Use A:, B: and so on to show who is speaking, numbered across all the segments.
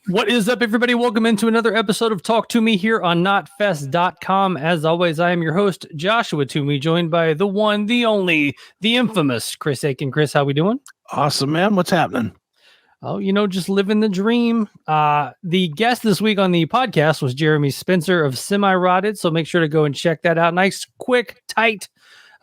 A: What is up, everybody? Welcome into another episode of Talk to Me here on notfest.com. As always, I am your host, Joshua Toomey, joined by the one, the only, the infamous Chris Akin. Chris, how we doing?
B: Awesome, man. What's happening?
A: Oh, just living the dream. The guest this week on the podcast was Jeremy Spencer of Semi-Rotted, so make sure to go and check that out. Nice, quick, tight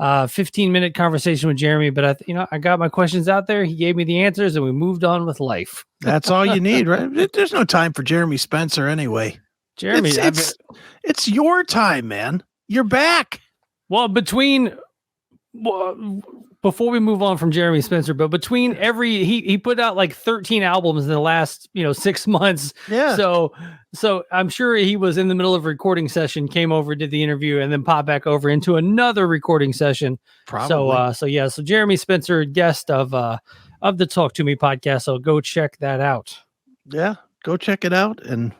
A: 15-minute conversation with Jeremy, but I got my questions out there. He gave me the answers, and we moved on with life.
B: That's all you need, right? There's no time for Jeremy Spencer anyway.
A: Jeremy,
B: it's your time, man. You're back.
A: Well, before we move on from Jeremy Spencer, but between he put out like 13 albums in the last 6 months.
B: Yeah.
A: So I'm sure he was in the middle of a recording session, came over, did the interview, and then popped back over into another recording session.
B: Probably.
A: So Jeremy Spencer, guest of the Talk to Me podcast. So go check that out.
B: Yeah, go check it out. And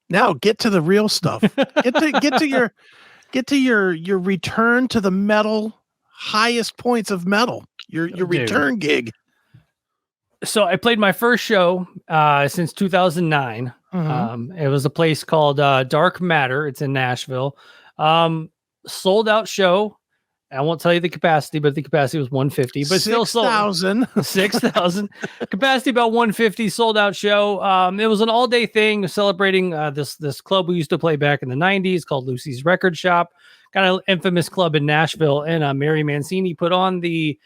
B: now get to the real stuff. get to your return to the metal highest points of metal. Your return gig.
A: So I played my first show since 2009.
B: Mm-hmm.
A: It was a place called Dark Matter. It's in Nashville. Sold out show. I won't tell you the capacity, but the capacity was 150. But
B: 6,000.
A: 6,000. Capacity about 150. Sold out show. It was an all day thing celebrating this club we used to play back in the 90s called Lucy's Record Shop. Kind of infamous club in Nashville, and Mary Mancini put on the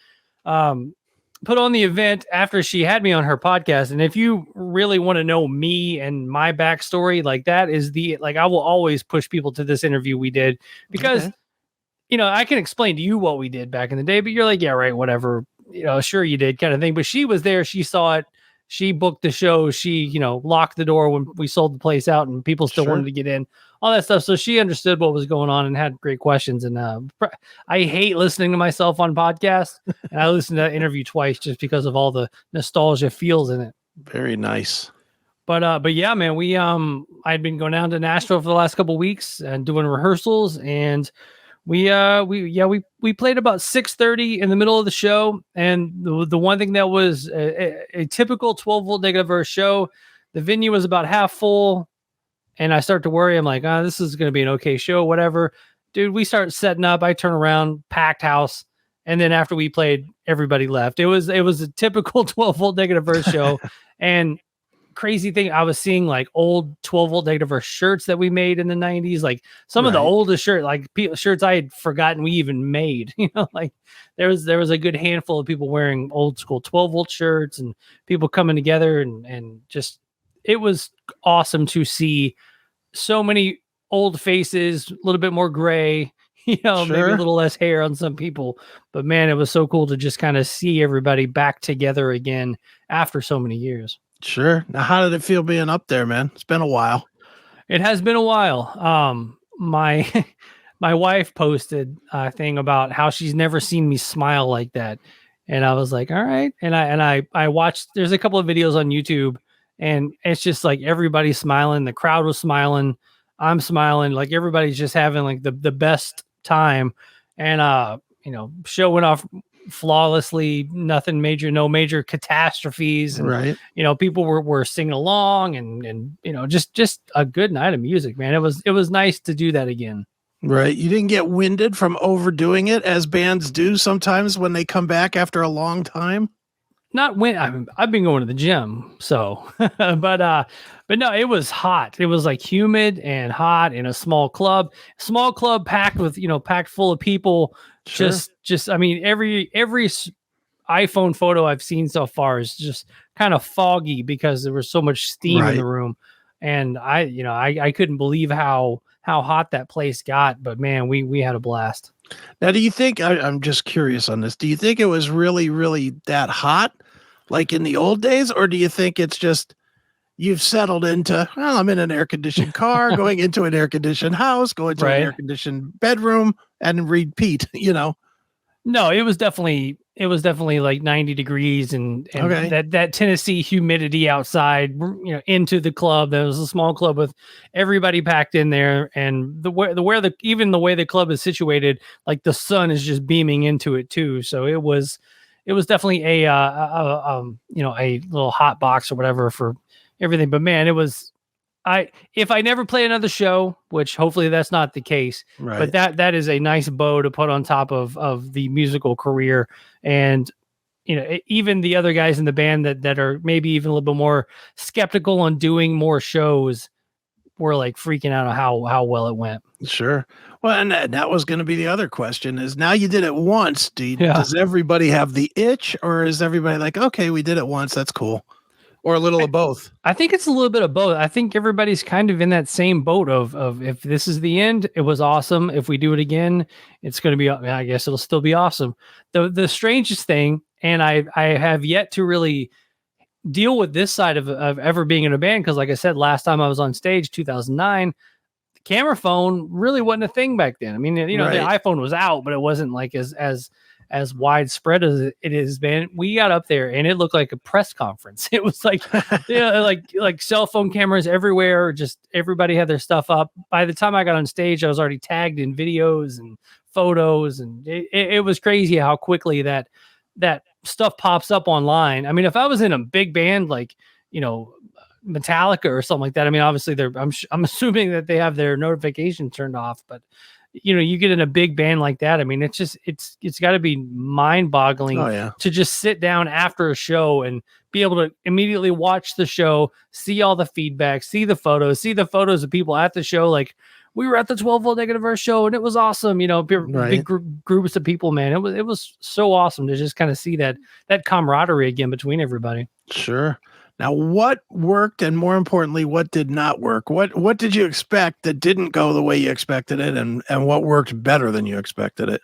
A: event after she had me on her podcast. And if you really want to know me and my backstory, like that is I will always push people to this interview we did because, I can explain to you what we did back in the day, but you're like, yeah, right, whatever, sure you did kind of thing. But she was there. She saw it. She booked the show. She, locked the door when we sold the place out and people still wanted to get in, all that stuff. So she understood what was going on and had great questions. And I hate listening to myself on podcasts. And I listened to that interview twice just because of all the nostalgia feels in it.
B: Very nice.
A: But yeah, man, I'd been going down to Nashville for the last couple of weeks and doing rehearsals, and we played about 6:30 in the middle of the show. And the one thing that was a typical 12-volt negative verse show, the venue was about half full. And I start to worry. I'm like, this is going to be an okay show, whatever. Dude, we start setting up. I turn around, packed house. And then after we played, everybody left. It was a typical 12-volt negative verse show. And crazy thing, I was seeing like old 12-volt negative verse shirts that we made in the 90s. Like some of the oldest shirts I had forgotten we even made. Like there was a good handful of people wearing old school 12-volt shirts and people coming together and just, it was awesome to see so many old faces, a little bit more gray, maybe a little less hair on some people. But man, it was so cool to just kind of see everybody back together again after so many years.
B: Sure. Now, how did it feel being up there, man? It's been a while.
A: It has been a while. My wife posted a thing about how she's never seen me smile like that. And I was like, all right. And I watched, there's a couple of videos on YouTube. And it's just like everybody's smiling. The crowd was smiling. I'm smiling. Like everybody's just having like the best time. And, show went off flawlessly. Nothing major, no major catastrophes. And,
B: right.
A: People were singing along and just a good night of music, man. It was nice to do that again.
B: Right. You didn't get winded from overdoing it as bands do sometimes when they come back after a long time.
A: Not when I've been going to the gym, so but no, it was hot. It was like humid and hot in a small club packed with packed full of people.
B: Sure.
A: Just I mean every iPhone photo I've seen so far is just kind of foggy because there was so much steam in the room, and I couldn't believe how hot that place got. But man, we had a blast.
B: Now, do you think I'm just curious on this? Do you think it was really, really that hot? Like in the old days, or do you think it's just you've settled into, well, I'm in an air-conditioned car, going into an air-conditioned house, going to an air-conditioned bedroom, and repeat,
A: No, it was definitely like 90 degrees and that Tennessee humidity outside, into the club. There was a small club with everybody packed in there, and the way the club is situated, like the sun is just beaming into it too. So it was definitely a little hot box or whatever for everything. But man, it was if I never play another show, which hopefully that's not the case,
B: Right.
A: but that is a nice bow to put on top of the musical career. And even the other guys in the band that are maybe even a little bit more skeptical on doing more shows were like freaking out on how well it went.
B: Sure. Well, and that was going to be the other question is now you did it once.
A: Yeah.
B: Does everybody have the itch or is everybody like, okay, we did it once. That's cool. Or a little of both?
A: I think it's a little bit of both. I think everybody's kind of in that same boat of if this is the end, it was awesome. If we do it again, it's going to be, I guess it'll still be awesome. The strangest thing, and I have yet to really deal with this side of ever being in a band. Cause like I said, last time I was on stage, 2009, the camera phone really wasn't a thing back then. I mean, the iPhone was out, but it wasn't like as widespread as it has been. We got up there and it looked like a press conference. It was like, like cell phone cameras everywhere. Just everybody had their stuff up. By the time I got on stage, I was already tagged in videos and photos, and it was crazy how quickly that stuff pops up online. I mean, if I was in a big band like Metallica or something like that, I mean, obviously I'm assuming that they have their notification turned off, but you get in a big band like that. I mean, it's got to be mind-boggling to just sit down after a show and be able to immediately watch the show, see all the feedback, see the photos of people at the show. Like, we were at the 12 Volt Negative Earth show and it was awesome. Big groups of people, man. It was so awesome to just kind of see that camaraderie again between everybody.
B: Sure. Now, what worked, and more importantly, what did not work? What did you expect that didn't go the way you expected it, and what worked better than you expected it?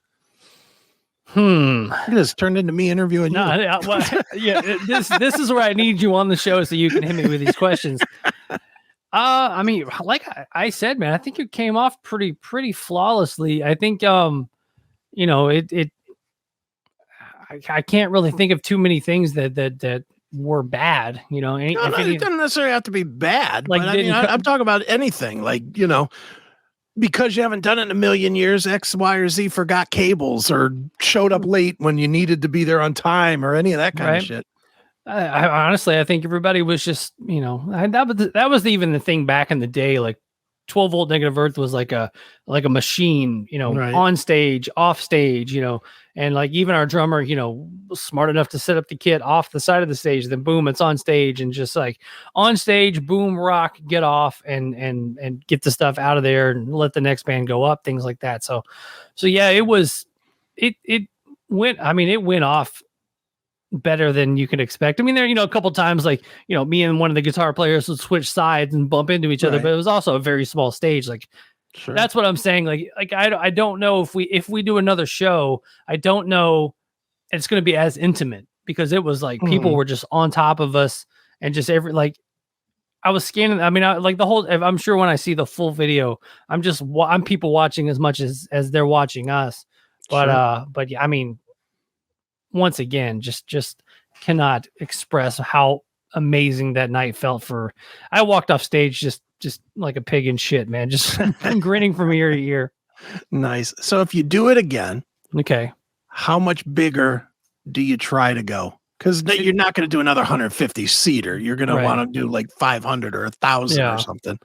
B: This turned into me interviewing you.
A: This is where I need you on the show so you can hit me with these questions. I mean, like I said, man, I think it came off pretty flawlessly. I think, I can't really think of too many things that were bad, it
B: doesn't necessarily have to be bad. Like, but I mean, I'm talking about anything, like, because you haven't done it in a million years, X, Y, or Z forgot cables or showed up late when you needed to be there on time or any of that kind of shit.
A: I honestly, I think everybody was just, that was even the thing back in the day. Like 12 Volt Negative Earth was like a machine, on stage, off stage, and like even our drummer, was smart enough to set up the kit off the side of the stage. Then boom, it's on stage, and just like on stage, boom, rock, get off and get the stuff out of there and let the next band go up, things like that. So yeah, it went off better than you can expect. I mean, there, a couple times, like, me and one of the guitar players would switch sides and bump into each other, but it was also a very small stage. Like, that's what I'm saying. Like I don't know if we do another show, I don't know it's going to be as intimate, because it was like people were just on top of us and just I was scanning. I mean, I'm sure when I see the full video, I'm people watching as much as they're watching us. But yeah, I mean, once again, just cannot express how amazing that night felt. I walked off stage just like a pig in shit, man, just grinning from ear to ear.
B: Nice. So if you do it again,
A: okay,
B: how much bigger do you try to go? Because you're not going to do another 150 seater. You're going to want to do like 500 or 1,000 or something.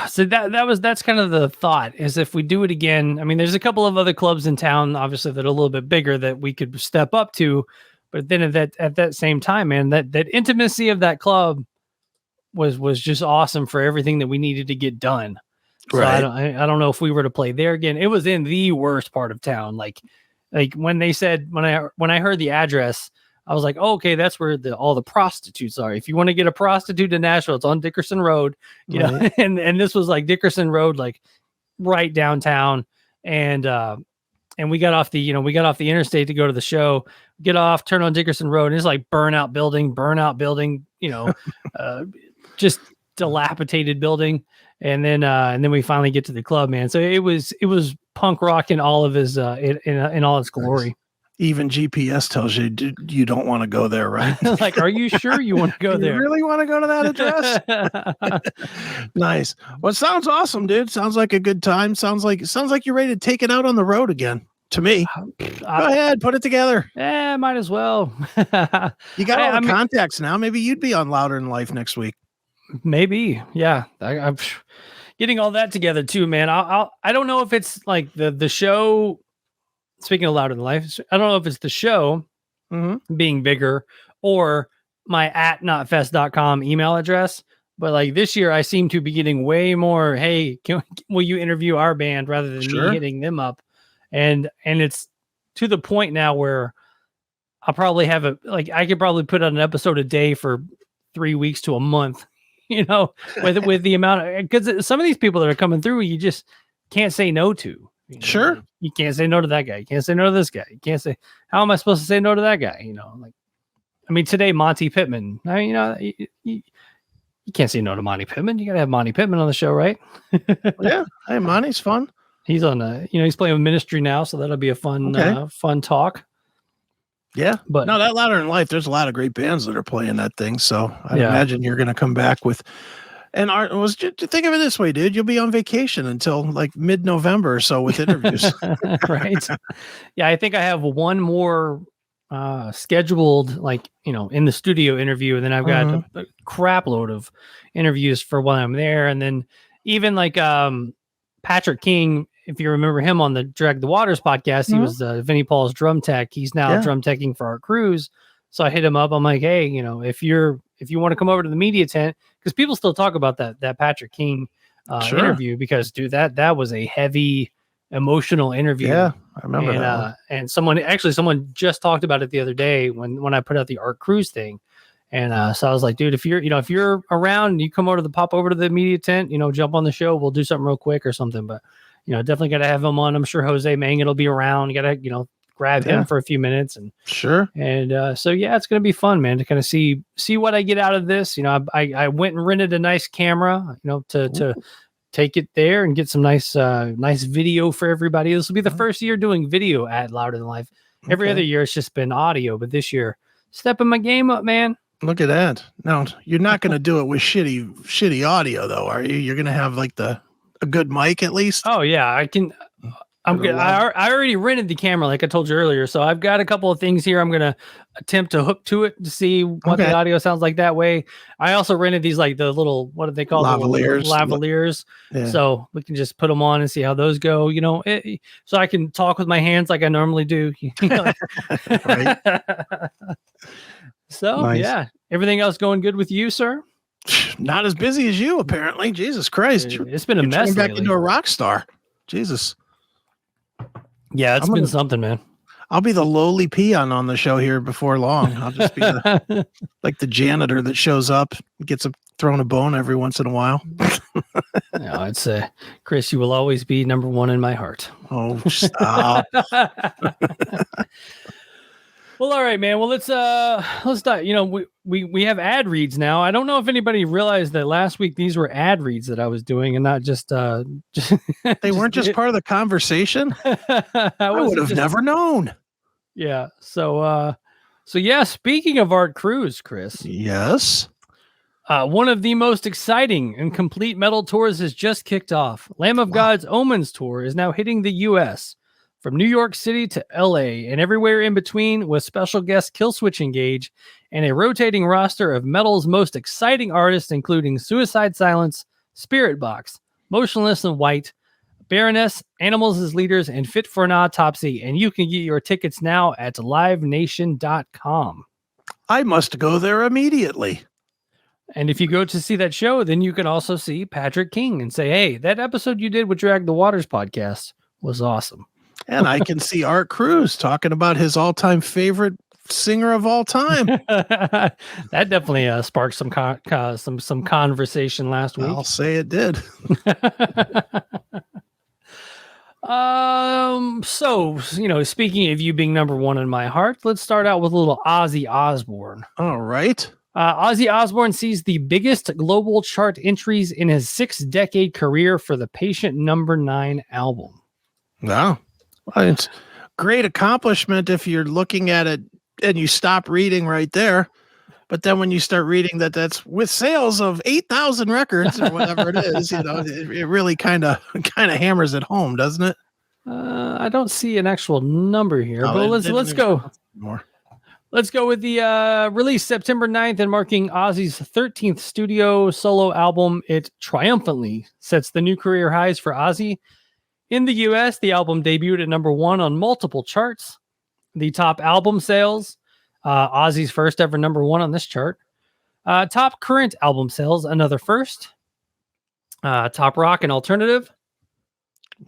A: So that's kind of the thought, is if we do it again. I mean, there's a couple of other clubs in town, obviously, that are a little bit bigger that we could step up to, but then at that same time, man, that intimacy of that club was just awesome for everything that we needed to get done. So I don't know if we were to play there again. It was in the worst part of town. Like when they said, when I heard the address, I was like, oh, okay, that's where all the prostitutes are. If you want to get a prostitute in Nashville, it's on Dickerson Road, know, and this was like Dickerson Road, like right downtown. And we got off the interstate to go to the show, get off, turn on Dickerson Road. And it's like burnout building, just dilapidated building. And then we finally get to the club, man. So it was punk rock in all of his, in all its glory.
B: Even GPS tells you you don't want to go there, right?
A: Like, are you sure you want to go there?
B: You really want to go to that address? Nice. Well, it sounds awesome, dude. Sounds like a good time. Sounds like you're ready to take it out on the road again. To me, go ahead, put it together.
A: Yeah, might as well.
B: You got all the contacts now. Maybe you'd be on Louder Than Life next week.
A: Maybe. Yeah. I'm getting all that together too, man. I don't know if it's like the show, speaking of Louder Than Life, I don't know if it's the show being bigger or my @notfest.com email address. But like this year, I seem to be getting way more. Hey, will you interview our band rather than me hitting them up? And it's to the point now where I'll probably have I could probably put out an episode a day for 3 weeks to a month, with the amount because some of these people that are coming through, you just can't say no to.
B: Sure.
A: You can't say no to that guy. You can't say no to this guy. You can't say, how am I supposed to say no to that guy? Today, Monty Pittman, you can't say no to Monty Pittman. You got to have Monty Pittman on the show, right?
B: Yeah. Hey, Monty's fun.
A: He's on he's playing with Ministry now. So that'll be a fun, fun talk.
B: Yeah.
A: But
B: no, that Louder Than Life, there's a lot of great bands that are playing that thing. So I imagine you're going to come back with, and think of it this way, dude, you'll be on vacation until like mid-November or so with interviews.
A: Right. Yeah. I think I have one more scheduled, in the studio interview. And then I've got a crap load of interviews for when I'm there. And then even Patrick King, if you remember him on the Drag the Waters podcast, he was Vinnie Paul's drum tech. He's now drum teching for our cruise. So I hit him up. I'm like, hey, if you want to come over to the media tent, because people still talk about that Patrick King interview, because dude, that was a heavy emotional interview.
B: Yeah, I remember that.
A: And someone just talked about it the other day when I put out the Art Cruise thing. And so I was like, dude, if you're around and you come over to pop over to the media tent, jump on the show, we'll do something real quick or something. But definitely got to have him on. I'm sure Jose Mangin will be around. You got to, grab him for a few minutes and
B: sure.
A: And so, yeah, it's going to be fun, man, to kind of see what I get out of this. I went and rented a nice camera, to take it there and get some nice video for everybody. This will be the first year doing video at Louder Than Life. Every other year it's just been audio, but this year stepping my game up, man.
B: Look at that. Now you're not going to do it with shitty audio though, are you? You're going to have like a good mic at least.
A: Oh yeah, I can. I'm good. I already rented the camera, like I told you earlier. So I've got a couple of things here. I'm going to attempt to hook to it to see what the audio sounds like that way. I also rented these, like the little, what do they call lavaliers? Yeah. So we can just put them on and see how those go, so I can talk with my hands like I normally do. Right. So nice. Yeah, everything else going good with you, sir?
B: Not as busy as you, apparently. Jesus Christ.
A: It's been a mess.
B: Back into a rock star. Jesus.
A: Yeah, it's been something, man.
B: I'll be the lowly peon on the show here before long. I'll just be like the janitor that shows up, gets thrown a bone every once in a while.
A: No, I'd say, Chris, you will always be number one in my heart.
B: Oh, stop.
A: Well, all right, man. Well, let's start. We have ad reads now. I don't know if anybody realized that last week these were ad reads that I was doing, and not just
B: they weren't just part of the conversation. I would have never known.
A: Yeah. So yeah. Speaking of Art Cruise, Chris.
B: Yes.
A: One of the most exciting and complete metal tours has just kicked off. Lamb of God's Omens tour is now hitting the U.S. from New York City to LA and everywhere in between, with special guest Killswitch Engage and a rotating roster of metal's most exciting artists, including Suicide Silence, Spirit Box, Motionless in White, Baroness, Animals as Leaders, and Fit for an Autopsy. And you can get your tickets now at livenation.com.
B: I must go there immediately.
A: And if you go to see that show, then you can also see Patrick King and say, hey, that episode you did with Drag the Waters podcast was awesome.
B: And I can see Art Cruise talking about his all-time favorite singer of all time.
A: That definitely sparked some conversation last week.
B: I'll say it did.
A: So, speaking of you being number one in my heart, let's start out with a little Ozzy Osbourne.
B: All right.
A: Ozzy Osbourne sees the biggest global chart entries in his 6-decade career for the Patient Number 9 album.
B: Wow. Well, it's great accomplishment if you're looking at it and you stop reading right there. But then when you start reading that's with sales of 8,000 records or whatever it is, it really kind of hammers it home, doesn't it?
A: I don't see an actual number here, but let's go.
B: More.
A: Let's go with the release September 9th and marking Ozzy's 13th studio solo album. It triumphantly sets the new career highs for Ozzy. In the US, the album debuted at number 1 on multiple charts. The top album sales, Ozzy's first ever number 1 on this chart. Top current album sales, another first. Top rock and alternative.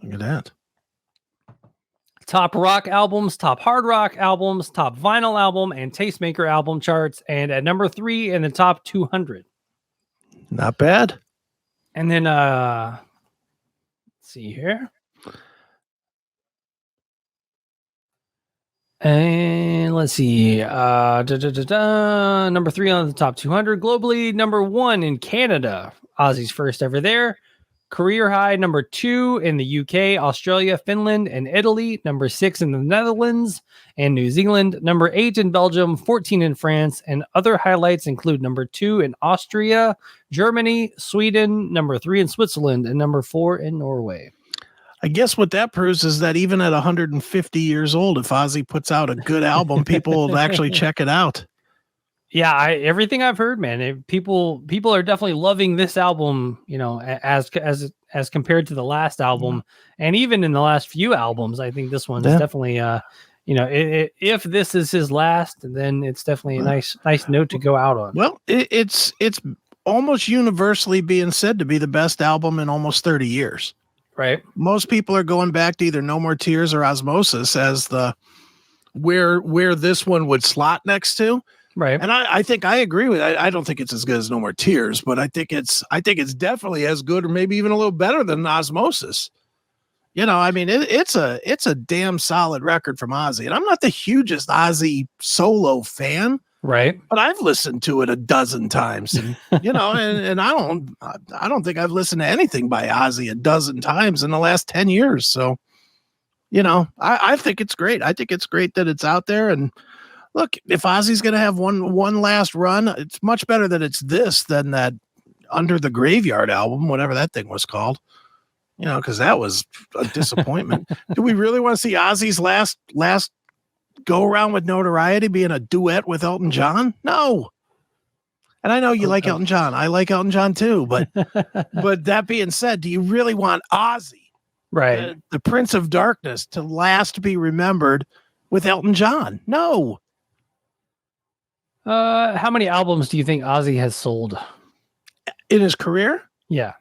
B: Look at that.
A: Top rock albums, top hard rock albums, top vinyl album, and tastemaker album charts, and at number 3 in the top 200.
B: Not bad.
A: And then, let's see here. And let's see. Number 3 on the top 200 globally. Number 1 in Canada. Ozzy's first ever there. Career high number 2 in the UK, Australia, Finland, and Italy. Number 6 in the Netherlands and New Zealand. Number 8 in Belgium, 14 in France. And other highlights include number 2 in Austria, Germany, Sweden, number 3 in Switzerland, and number 4 in Norway.
B: I guess what that proves is that even at 150 years old, if Ozzy puts out a good album, people will actually check it out.
A: Yeah, everything I've heard, man, people are definitely loving this album, you know, as compared to the last album, and even in the last few albums, I think this one's definitely, you know, if this is his last, then it's definitely a nice note to go out on.
B: Well, it's almost universally being said to be the best album in almost 30 years.
A: Right.
B: Most people are going back to either No More Tears or Osmosis as the where this one would slot next to.
A: Right.
B: And I think I agree with it. I don't think it's as good as No More Tears, but I think it's definitely as good or maybe even a little better than Osmosis. You know, I mean, it's a damn solid record from Ozzy. And I'm not the hugest Ozzy solo fan.
A: Right.
B: But I've listened to it a dozen times. And you know, and I don't think I've listened to anything by Ozzy a dozen times in the last 10 years. So, you know, I think it's great. I think it's great that it's out there. And look, if Ozzy's going to have one last run, it's much better that it's this than that Under the Graveyard album, whatever that thing was called. You know, because that was a disappointment. Do we really want to see Ozzy's last go around with notoriety being a duet with Elton John? No. And I know you like Elton John. I like Elton John too. But that being said, do you really want Ozzy,
A: right,
B: the Prince of Darkness, to last be remembered with Elton John? No.
A: How many albums do you think Ozzy has sold
B: in his career?
A: Yeah.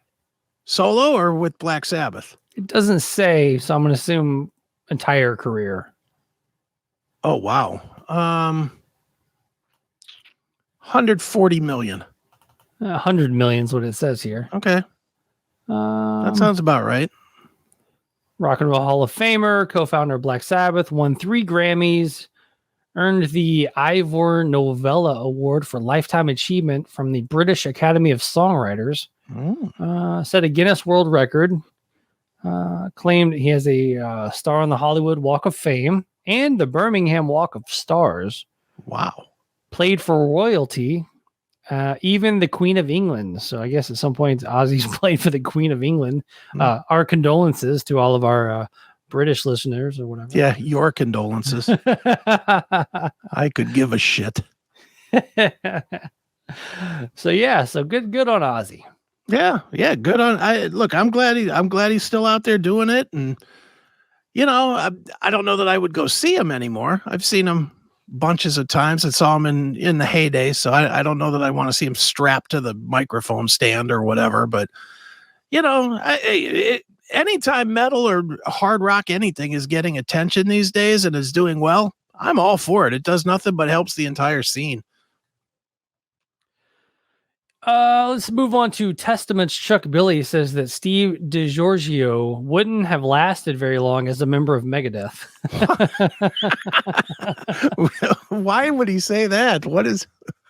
B: Solo or with Black Sabbath?
A: It doesn't say, so I'm going to assume entire career.
B: Oh, wow. 140 million.
A: 100 million is what it says here.
B: Okay. That sounds about right.
A: Rock and Roll Hall of Famer, co-founder of Black Sabbath, won 3 Grammys, earned the Ivor Novello Award for Lifetime Achievement from the British Academy of Songwriters, set a Guinness World Record, claimed he has a star on the Hollywood Walk of Fame and the Birmingham Walk of Stars.
B: Wow.
A: Played for royalty, even the Queen of England. So I guess at some point Ozzy's played for the Queen of England. Our condolences to all of our British listeners or whatever.
B: Yeah, your condolences. I could give a shit.
A: So good on Ozzy.
B: Yeah, good on. I'm glad he's still out there doing it, and you know, I don't know that I would go see him anymore. I've seen him bunches of times. I saw him in the heyday, so I don't know that I want to see him strapped to the microphone stand or whatever. But you know, anytime metal or hard rock anything is getting attention these days and is doing well, I'm all for it. It does nothing but helps the entire scene.
A: Let's move on to Testament's Chuck Billy says that Steve DiGiorgio wouldn't have lasted very long as a member of Megadeth.
B: Why would he say that? What is...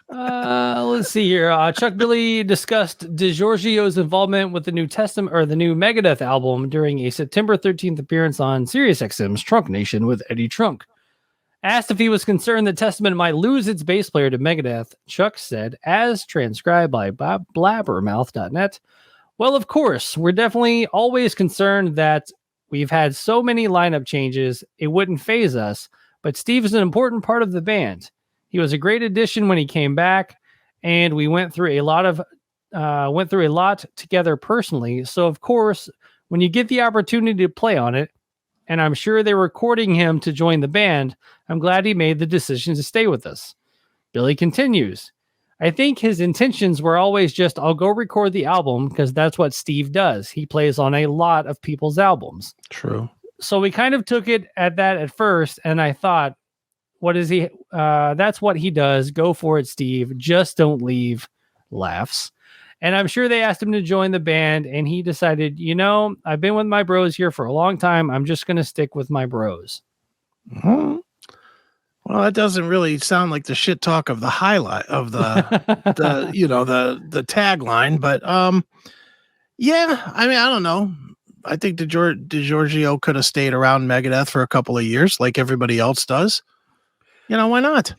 A: Let's see here. Chuck Billy discussed DiGiorgio's involvement with the New Testament or the new Megadeth album during a September 13th appearance on SiriusXM's Trunk Nation with Eddie Trunk. Asked if he was concerned that Testament might lose its bass player to Megadeth, Chuck said, as transcribed by blabbermouth.net, well, of course, we're definitely always concerned that we've had so many lineup changes, it wouldn't faze us, but Steve is an important part of the band. He was a great addition when he came back, and we went through a lot together personally. So of course, when you get the opportunity to play on it, and I'm sure they were courting him to join the band, I'm glad he made the decision to stay with us. Billy continues, I think his intentions were always just, I'll go record the album because that's what Steve does. He plays on a lot of people's albums.
B: True.
A: So we kind of took it at that at first, and I thought, what is he? That's what he does. Go for it, Steve. Just don't leave. Laughs. And I'm sure they asked him to join the band, and he decided, I've been with my bros here for a long time. I'm just going to stick with my bros.
B: Well, that doesn't really sound like the shit talk of the highlight of the tagline, but yeah, I mean, I don't know. I think DiGiorgio could have stayed around Megadeth for a couple of years, like everybody else does. Why not?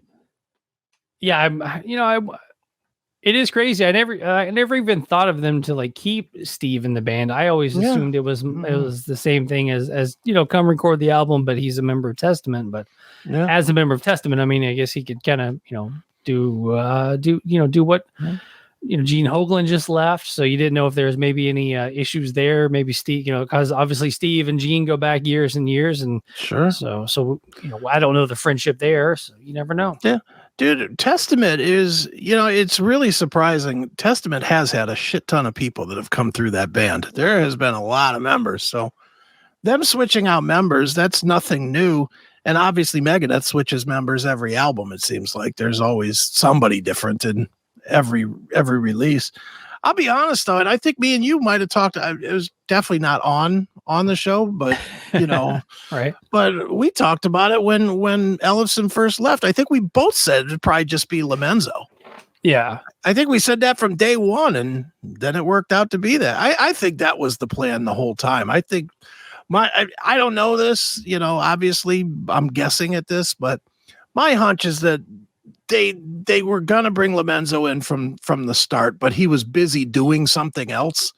A: Yeah, it is crazy. I never even thought of them to like keep Steve in the band. I always assumed it was the same thing as come record the album, but he's a member of Testament. But as a member of Testament, I mean, I guess he could kind of do what Gene Hoglan just left, so you didn't know if there was maybe any issues there. Maybe Steve, because obviously Steve and Gene go back years and years, and
B: sure.
A: So I don't know the friendship there, so you never know.
B: Yeah. Dude, Testament is, it's really surprising. Testament has had a shit ton of people that have come through that band. There has been a lot of members. So them switching out members, that's nothing new. And obviously Megadeth switches members every album. It seems like there's always somebody different in every release. I'll be honest though, and I think me and you might have talked. It was definitely not on the show, but
A: right.
B: But we talked about it when Ellefson first left. I think we both said it'd probably just be Lomenzo.
A: Yeah,
B: I think we said that from day one, and then it worked out to be that. I think that was the plan the whole time. I think I don't know this. Obviously I'm guessing at this, but my hunch is that they were gonna bring Lomenzo in from the start, but he was busy doing something else,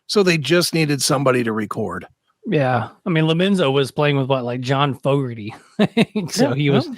B: so they just needed somebody to record.
A: Yeah, I mean Lomenzo was playing with like John Fogerty, so he was.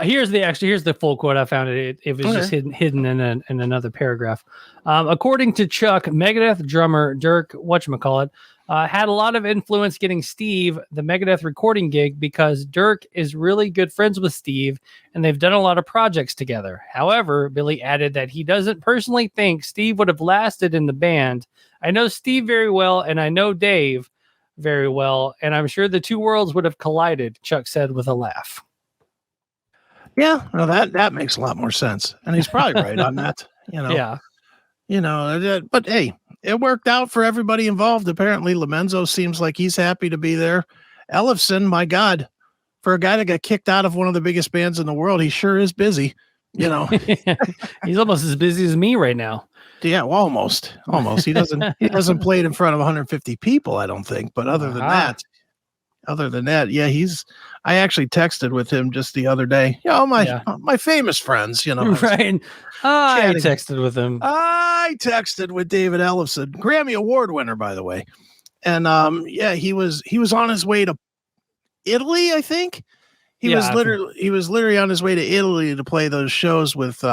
A: Here's the full quote. I found it. It was just hidden in another paragraph. According to Chuck, Megadeth drummer Dirk whatchamacallit had a lot of influence getting Steve the Megadeth recording gig because Dirk is really good friends with Steve and they've done a lot of projects together. However, Billy added that he doesn't personally think Steve would have lasted in the band. I know Steve very well and I know Dave very well, and I'm sure the two worlds would have collided, Chuck said with a laugh.
B: Yeah, no, that makes a lot more sense. And he's probably right on that.
A: Yeah.
B: But hey, it worked out for everybody involved. Apparently, Lomenzo seems like he's happy to be there. Ellefson, my God, for a guy that got kicked out of one of the biggest bands in the world, he sure is busy.
A: He's almost as busy as me right now.
B: Yeah, well, almost. He doesn't play it in front of 150 people, I don't think. But other than that, yeah, I actually texted with him just the other day. My famous friends,
A: Right. I texted with him.
B: I texted with David Ellefson, Grammy Award winner, by the way. And he was on his way to Italy, I think. He was literally on his way to Italy to play those shows with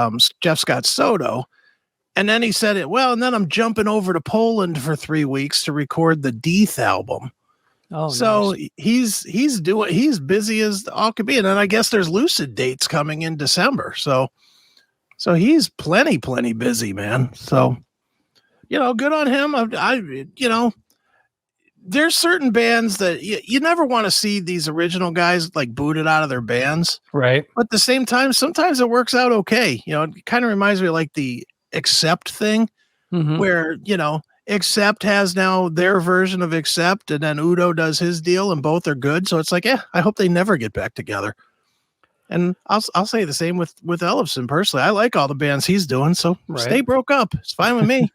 B: Jeff Scott Soto. And then he said and then I'm jumping over to Poland for 3 weeks to record the Death album.
A: Oh,
B: so
A: nice.
B: he's busy as all could be. And then I guess there's Lucid dates coming in December. So he's plenty busy, man. So, good on him. There's certain bands that you never want to see these original guys like booted out of their bands.
A: Right.
B: But at the same time, sometimes it works out okay. It kind of reminds me of like the Accept thing where, Accept has now their version of Accept and then Udo does his deal and both are good. So it's like, I hope they never get back together. And I'll say the same with Ellefson personally. I like all the bands he's doing, so stay broke up. It's fine with me.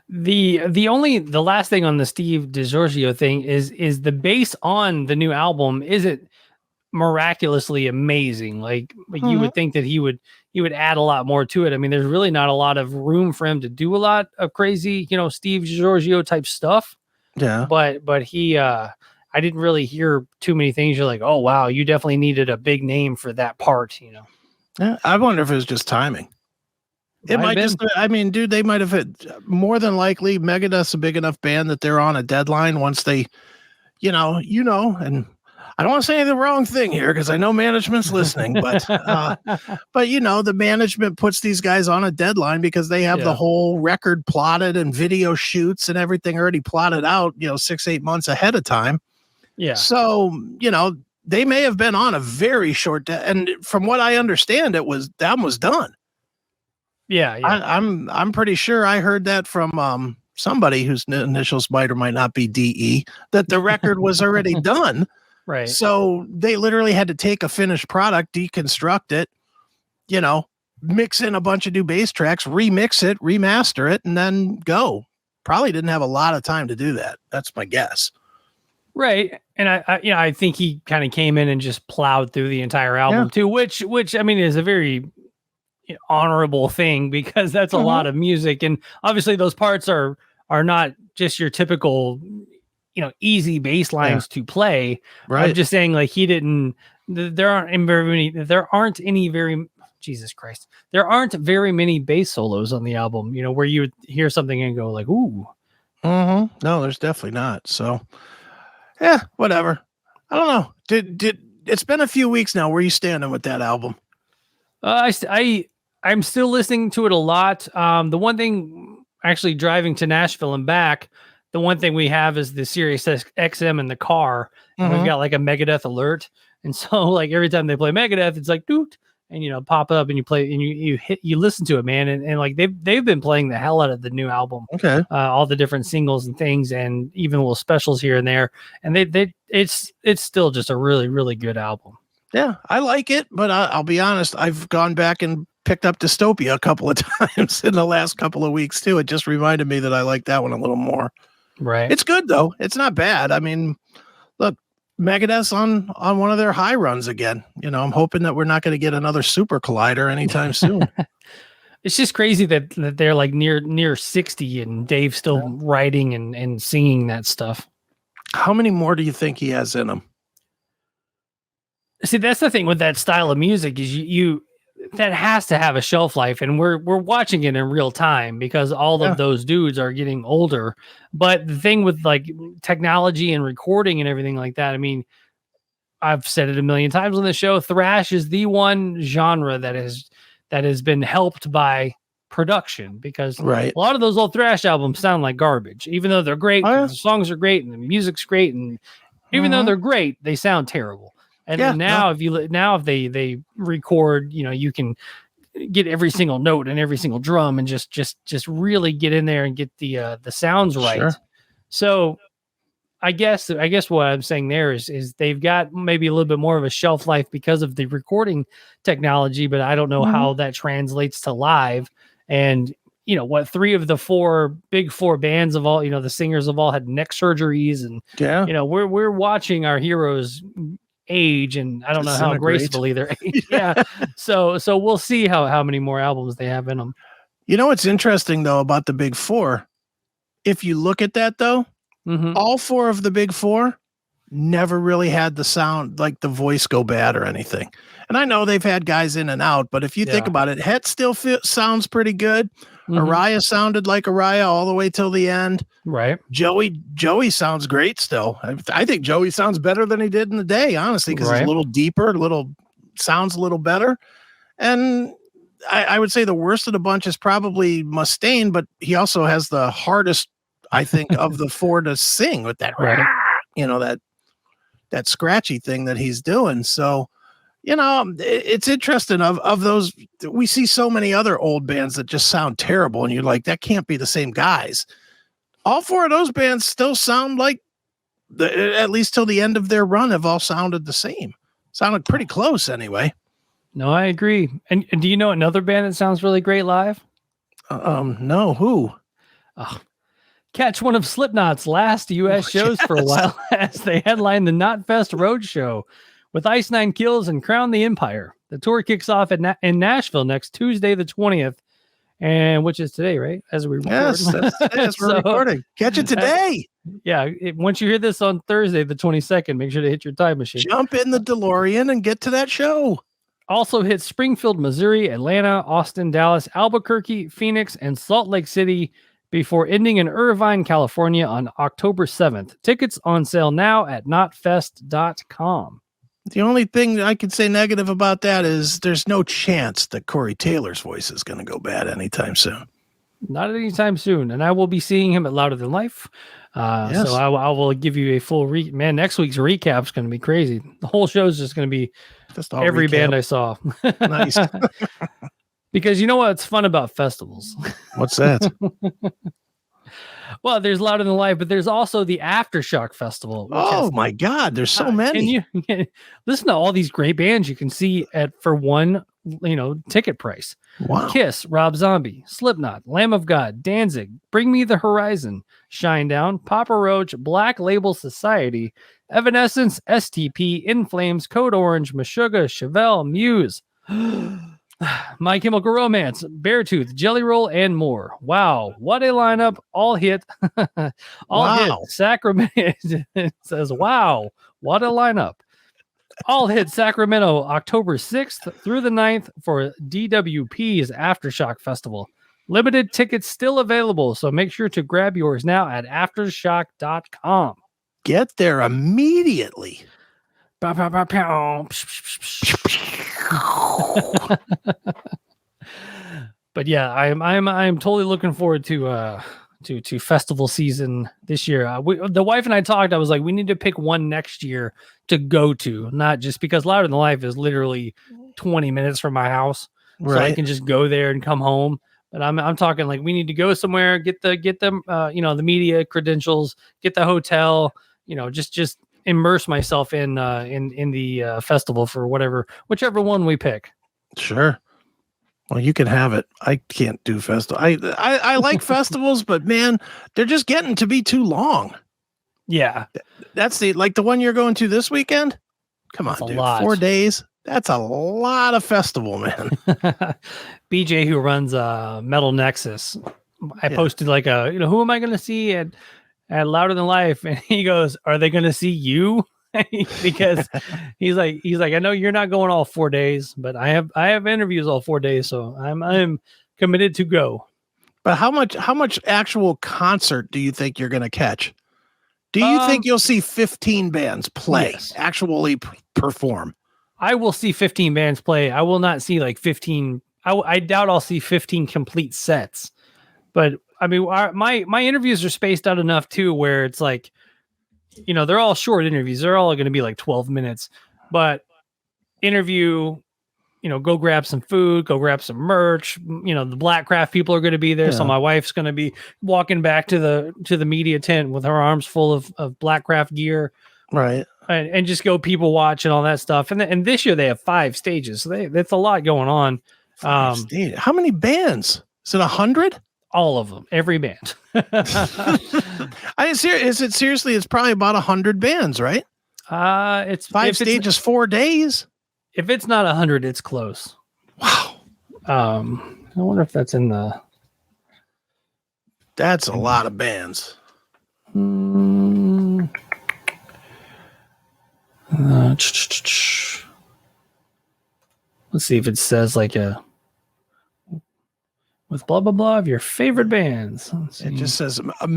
A: The last thing on the Steve DiGiorgio thing is the bass on the new album isn't miraculously amazing. Like you would think that he would add a lot more to it. I mean, there's really not a lot of room for him to do a lot of crazy, Steve DiGiorgio type stuff.
B: Yeah.
A: But he I didn't really hear too many things. You're like, oh wow, you definitely needed a big name for that part,
B: Yeah, I wonder if it was just timing. It might just, I mean, dude, they might have had more than likely Megadeth's a big enough band that they're on a deadline once they, and I don't want to say the wrong thing here because I know management's listening, but the management puts these guys on a deadline because they have the whole record plotted and video shoots and everything already plotted out, 6-8 months ahead of time.
A: Yeah.
B: So, they may have been on a very short and from what I understand, that was done.
A: Yeah.
B: I'm pretty sure I heard that from somebody whose initials might or might not be DE, that the record was already done.
A: Right.
B: So they literally had to take a finished product, deconstruct it, mix in a bunch of new bass tracks, remix it, remaster it, and then go. Probably didn't have a lot of time to do that. That's my guess.
A: Right. And I think he kind of came in and just plowed through the entire album too, which I mean is a very honorable thing because that's a lot of music. And obviously those parts are not just your typical, easy bass lines to play. Right. I'm just saying like there aren't very many bass solos on the album, where you would hear something and go like, ooh.
B: No, there's definitely not. So yeah, whatever. I don't know. It's been a few weeks now. Where are you standing with that album?
A: I'm still listening to it a lot. The one thing actually driving to Nashville and back, the one thing we have is the Sirius XM in the car. And we've got like a Megadeth alert. And so like every time they play Megadeth, it's like, doot, and pop up and you play and you listen to it, man. And like they've been playing the hell out of the new album.
B: Okay.
A: All the different singles and things and even little specials here and there. And it's still just a really, really good album.
B: Yeah, I like it, but I'll be honest, I've gone back and picked up Dystopia a couple of times in the last couple of weeks too. It just reminded me that I like that one a little more.
A: Right.
B: It's good though. It's not bad. I mean, look, Megadeth's on one of their high runs again. I'm hoping that we're not going to get another super collider anytime soon.
A: It's just crazy that they're like near 60 and Dave's still writing and singing that stuff.
B: How many more do you think he has in him?
A: See, that's the thing with that style of music is you that has to have a shelf life, and we're watching it in real time because all of those dudes are getting older. But the thing with like technology and recording and everything like that, I mean, I've said it a million times on the show, thrash is the one genre that has been helped by production because a lot of those old thrash albums sound like garbage, even though they're great. The songs are great and the music's great, and even though they're great, they sound terrible. And now if they record, you can get every single note and every single drum and just really get in there and get the sounds right. Sure. So I guess what I'm saying there is they've got maybe a little bit more of a shelf life because of the recording technology, but I don't know how that translates to live. And what 3 of the big four bands of all, the singers have all had neck surgeries, and we're watching our heroes age, and I don't know how gracefully they're age. Yeah. So we'll see how many more albums they have in them.
B: What's interesting though about the big 4, if you look at that though, all 4 of the big 4 never really had the sound, like the voice go bad or anything. And I know they've had guys in and out, but if you think about it, Het still sounds pretty good. Araya sounded like Araya all the way till the end.
A: Right.
B: Joey sounds great still. I think Joey sounds better than he did in the day, honestly, because he's a little deeper, sounds a little better. And I would say the worst of the bunch is probably Mustaine, but he also has the hardest, I think, of the 4 to sing with that, that scratchy thing that he's doing. So, it's interesting of those. We see so many other old bands that just sound terrible, and you're like, that can't be the same guys. All 4 of those bands still sound like, at least till the end of their run, have all sounded the same. Sounded pretty close anyway.
A: No, I agree. And do you know another band that sounds really great live?
B: No, who?
A: Catch one of Slipknot's last U.S. shows for a while as they headline the Knotfest Roadshow with Ice Nine Kills and Crown the Empire. The tour kicks off in Nashville next Tuesday, the 20th, and which is today, right? As we record.
B: Yes, that's we're recording. Catch it today.
A: Once you hear this on Thursday, the 22nd, make sure to hit your time machine.
B: Jump in the DeLorean and get to that show.
A: Also hit Springfield, Missouri, Atlanta, Austin, Dallas, Albuquerque, Phoenix, and Salt Lake City before ending in Irvine, California on October 7th. Tickets on sale now at notfest.com.
B: The only thing I could say negative about that is there's no chance that Corey Taylor's voice is going to go bad anytime soon.
A: Not anytime soon. And I will be seeing him at Louder Than Life.
B: Yes.
A: So I will give you a full man. Next week's recap is going to be crazy. The whole show is just going to be
B: Just
A: every band I saw.
B: Nice.
A: Because you know what's fun about festivals?
B: What's that?
A: Well, there's Louder Than Life, but there's also the Aftershock Festival.
B: Oh my God, there's so many.
A: And you listen to all these great bands you can see for one, ticket price.
B: Wow.
A: Kiss, Rob Zombie, Slipknot, Lamb of God, Danzig, Bring Me the Horizon, Shinedown, Papa Roach, Black Label Society, Evanescence, STP, In Flames, Code Orange, Meshuggah, Chevelle, Muse, My Chemical Romance, Beartooth, Jelly Roll, and more. Wow, what a lineup! All hit, hit. Sacramento. It says, "Wow, what a lineup!" All hit Sacramento, October 6th through the 9th for DWP's Aftershock Festival. Limited tickets still available, so make sure to grab yours now at aftershock.com.
B: Get there immediately.
A: But yeah, I'm totally looking forward to festival season this year. The wife and I talked. I was like, we need to pick one next year to go to, not just because Louder Than Life is literally 20 minutes from my house, so I can just go there and come home. But I'm talking like we need to go somewhere, get the the media credentials, get the hotel, just immerse myself in the festival for whichever one we pick.
B: Sure. Well, you can have it. I can't do festival. I like festivals, but man, they're just getting to be too long.
A: Yeah.
B: That's the one you're going to this weekend. Come on, dude. 4 days. That's a lot of festival, man.
A: BJ, who runs Metal Nexus, I posted like who am I going to see at Louder Than Life? And he goes, are they going to see you? Because he's like, I know you're not going all 4 days, but I have interviews all 4 days, so I'm committed to go.
B: But how much actual concert do you think you're going to catch? Do you think you'll see 15 bands play, actually perform? I
A: will see 15 bands play. I will not see like 15. I doubt I'll see 15 complete sets. But I mean, my interviews are spaced out enough too, where it's like, they're all short interviews. They're all going to be like 12 minutes, but interview, go grab some food, go grab some merch. The Black Craft people are going to be there. Yeah. So my wife's going to be walking back to the media tent with her arms full of Black Craft gear.
B: Right.
A: And just go people watch and all that stuff. And this year they have 5 stages. So that's a lot going on.
B: How many bands? Is it 100?
A: All of them, every band.
B: Is it seriously? It's probably about 100 bands, right? It's 5 stages, 4 days.
A: If it's not 100, it's close.
B: Wow.
A: I wonder if that's in the.
B: That's a lot of bands.
A: Let's see if it says like with blah blah blah of your favorite bands.
B: It just says a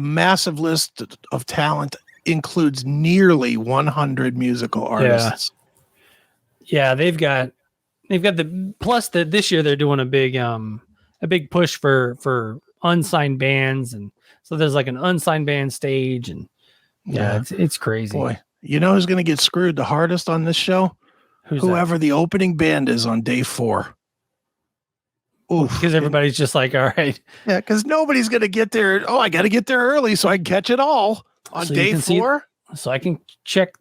B: massive list of talent includes nearly 100 musical artists.
A: Yeah, they've got the plus that this year they're doing a big push for unsigned bands, and so there's like an unsigned band stage, and it's crazy.
B: Boy, you know who's going to get screwed the hardest on this show? Whoever the opening band is on day 4.
A: Because everybody's just like, all right.
B: Yeah, because nobody's going to get there. Oh, I got to get there early so I can catch it all on day 4.
A: So I can check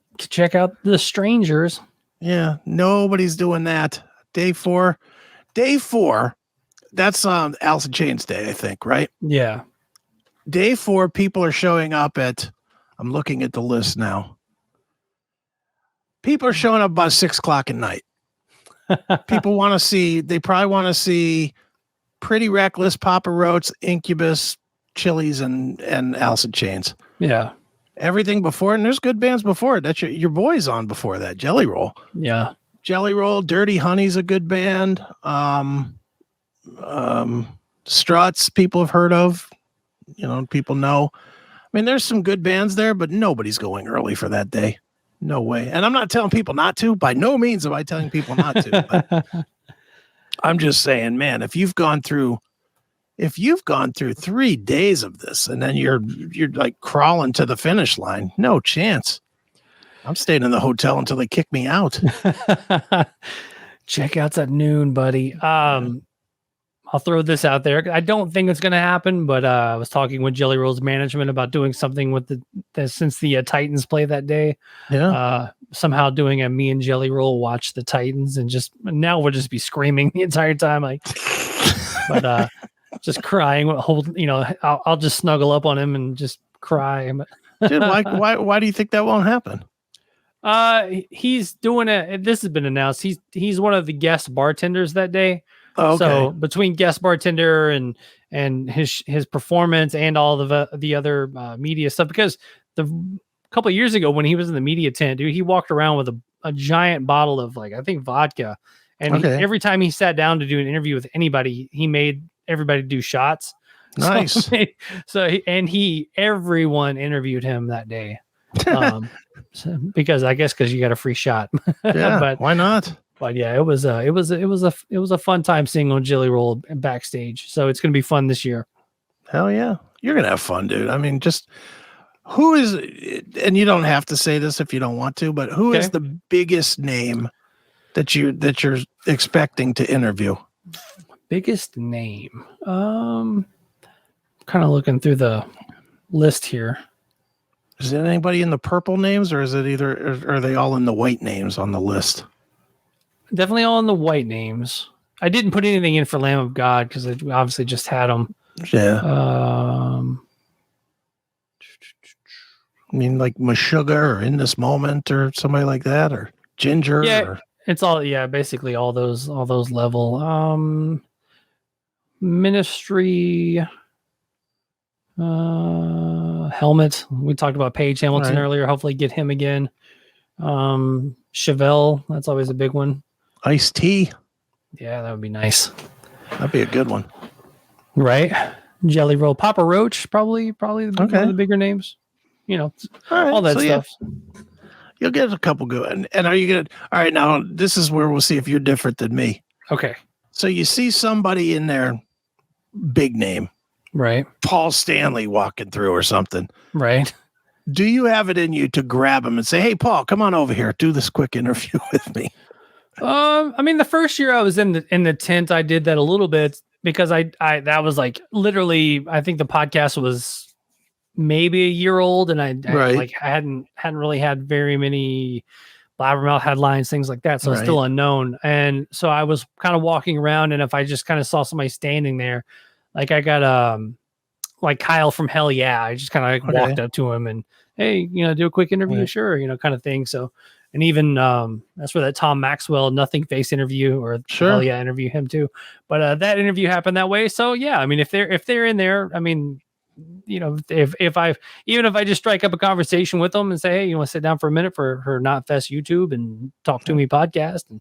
A: out the Strangers.
B: Yeah, nobody's doing that. Day 4. Day 4, that's Alice in Chains Day, I think, right?
A: Yeah.
B: Day 4, people are showing up I'm looking at the list now. People are showing up about 6 o'clock at night. People they probably want to see Pretty Reckless, Papa Roach, Incubus, Chili's, and Alice in Chains.
A: Yeah.
B: Everything before, and there's good bands before it. That's your boy's on before that, Jelly Roll.
A: Yeah.
B: Jelly Roll, Dirty Honey's a good band. Struts, people have heard of. People know. I mean, there's some good bands there, but nobody's going early for that day. No way. And I'm not telling people not to. By no means am I telling people not to. But I'm just saying, man, if you've gone through 3 days of this and then you're like crawling to the finish line, no chance. I'm staying in the hotel until they kick me out.
A: Checkouts at noon, buddy. I'll throw this out there. I don't think it's going to happen, but I was talking with Jelly Roll's management about doing something with since the Titans play that day.
B: Yeah.
A: Somehow doing a me and Jelly Roll watch the Titans, and now we'll just be screaming the entire time, like, but just crying. I'll just snuggle up on him and just cry.
B: Dude, why do you think that won't happen?
A: He's doing it. This has been announced. He's one of the guest bartenders that day.
B: Oh, okay.
A: So between guest bartender and his performance and all the other media stuff, because a couple of years ago when he was in the media tent, dude, he walked around with a giant bottle of, like, I think vodka, and every time he sat down to do an interview with anybody, he made everybody do shots.
B: Nice.
A: Everyone interviewed him that day, because you got a free shot.
B: Yeah,
A: but
B: why not?
A: But yeah, it was a fun time seeing on Jelly Roll backstage. So it's gonna be fun this year.
B: Hell yeah, you're gonna have fun, dude. I mean, just who is, and you don't have to say this if you don't want to, but who is the biggest name that you're expecting to interview?
A: Biggest name. Kind of looking through the list here.
B: Is there anybody in the purple names, or is it are they all in the white names on the list?
A: Definitely all in the white names. I didn't put anything in for Lamb of God because I obviously just had them.
B: Yeah. I mean, like Meshuggah or In This Moment or somebody like that, or Ginger.
A: Yeah, it's all basically all those level. Ministry. Helmet. We talked about Paige Hamilton earlier. Hopefully get him again. Chevelle. That's always a big one.
B: Ice-T.
A: Yeah, that would be nice.
B: That'd be a good one.
A: Right. Jelly Roll. Papa Roach, probably one of the bigger names. All that stuff.
B: Yeah. You'll get a couple good. And are you going to... All right, now, this is where we'll see if you're different than me.
A: Okay.
B: So you see somebody in there, big name.
A: Right.
B: Paul Stanley walking through or something.
A: Right.
B: Do you have it in you to grab him and say, hey, Paul, come on over here. Do this quick interview with me?
A: I mean, the first year I was in the tent, I did that a little bit because I that was like literally, I think the podcast was maybe a year old, and I hadn't really had very many blabbermouth headlines, things like that. So it's still unknown. And so I was kind of walking around, and if I just kind of saw somebody standing there, like I got like Kyle from Hell Yeah, I just kind of walked up to him and, hey, do a quick interview, sure, kind of thing. So. And even that's where that Tom Maxwell Nothing Face interview or Hell Yeah interview him too. But that interview happened that way. So yeah, I mean, if they're in there, I mean, if I just strike up a conversation with them and say, hey, you want to sit down for a minute for Not Fest YouTube and Talk to Me podcast, and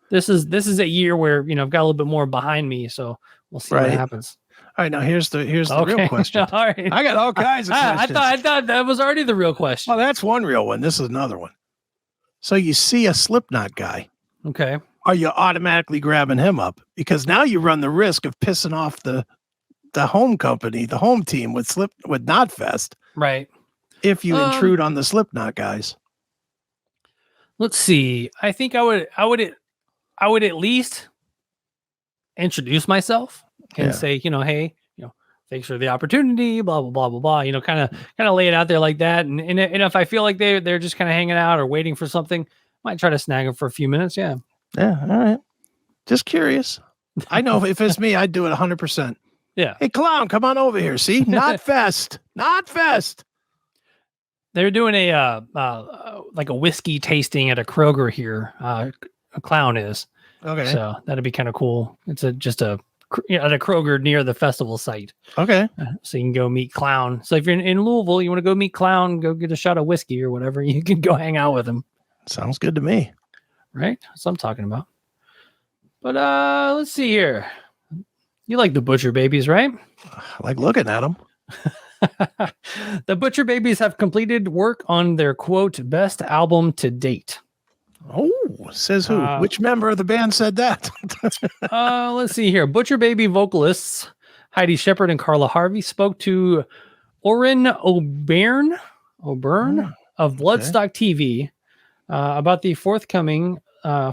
A: this is a year where I've got a little bit more behind me, so we'll see what happens.
B: All right, now here's the real question.
A: All right,
B: I got all kinds of questions.
A: I thought that was already the real question.
B: Well, that's one real one. This is another one. So you see a Slipknot guy.
A: Okay.
B: Are you automatically grabbing him up? Because now you run the risk of pissing off the home company, the home team with Knotfest.
A: Right.
B: If you intrude on the Slipknot guys.
A: Let's see. I think I would at least introduce myself and say, hey, thanks for the opportunity, blah, blah, blah, blah, blah, kind of lay it out there like that. And if I feel like they're just kind of hanging out or waiting for something, might try to snag them for a few minutes. Yeah.
B: Yeah. All right. Just curious. I know if it's me, I'd do it 100%.
A: Yeah.
B: Hey, clown, come on over here. See, Knotfest.
A: They're doing a like a whiskey tasting at a Kroger here. A clown is.
B: Okay.
A: So that'd be kind of cool. It's at a Kroger near the festival site.
B: Okay.
A: So you can go meet Clown. So if you're in Louisville, you want to go meet Clown, go get a shot of whiskey or whatever, you can go hang out with him.
B: Sounds good to me.
A: right? That's what I'm talking about. But let's see here. You like the Butcher Babies, right?
B: I like looking at them.
A: The Butcher Babies have completed work on their quote best album to date.
B: Oh, says who? Which member of the band said that?
A: Let's see here. Butcher Baby vocalists Heidi Shepard and Carla Harvey spoke to Oren O'Byrne of Bloodstock TV about the forthcoming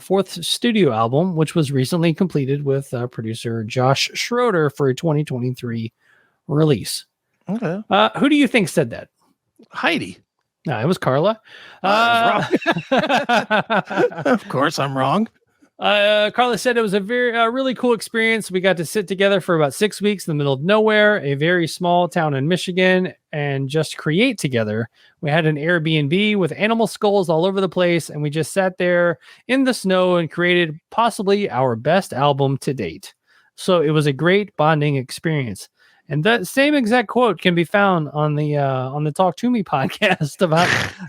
A: fourth studio album, which was recently completed with producer Josh Schroeder for a 2023 release.
B: Okay.
A: Who do you think said that?
B: Heidi.
A: No, it was Carla.
B: I was wrong. Of course, I'm wrong.
A: Carla said it was a really cool experience. We got to sit together for about 6 weeks in the middle of nowhere, a very small town in Michigan, and just create together. We had an Airbnb with animal skulls all over the place, and we just sat there in the snow and created possibly our best album to date. So it was a great bonding experience. And that same exact quote can be found on the Talk to Me podcast